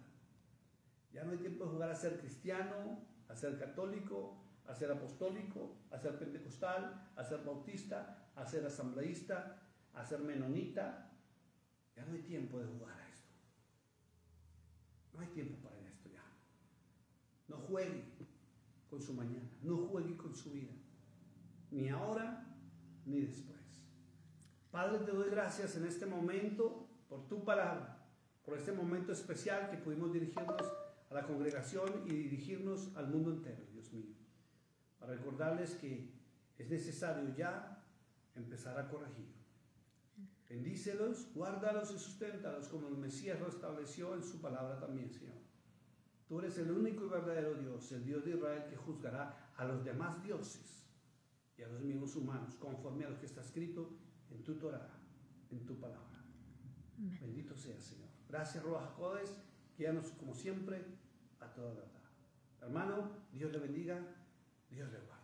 A: Ya no hay tiempo de jugar a ser cristiano, a ser católico, a ser apostólico, a ser pentecostal, a ser bautista, a ser asambleísta, a ser menonita. Ya no hay tiempo de jugar a esto. No hay tiempo para esto ya. No juegue con su mañana, no juegue con su vida, ni ahora ni después. Padre, te doy gracias en este momento por tu palabra, por este momento especial que pudimos dirigirnos a la congregación y dirigirnos al mundo entero, Dios mío, para recordarles que es necesario ya empezar a corregir. Bendícelos, guárdalos y susténtalos como el Mesías lo estableció en su palabra también, Señor. Tú eres el único y verdadero Dios, el Dios de Israel, que juzgará a los demás dioses y a los mismos humanos, conforme a lo que está escrito en tu Torah, en tu palabra. Amén. Bendito sea, Señor. Gracias, Ruach HaKodesh, guíanos como siempre a toda verdad. Hermano, Dios le bendiga, Dios le guarde.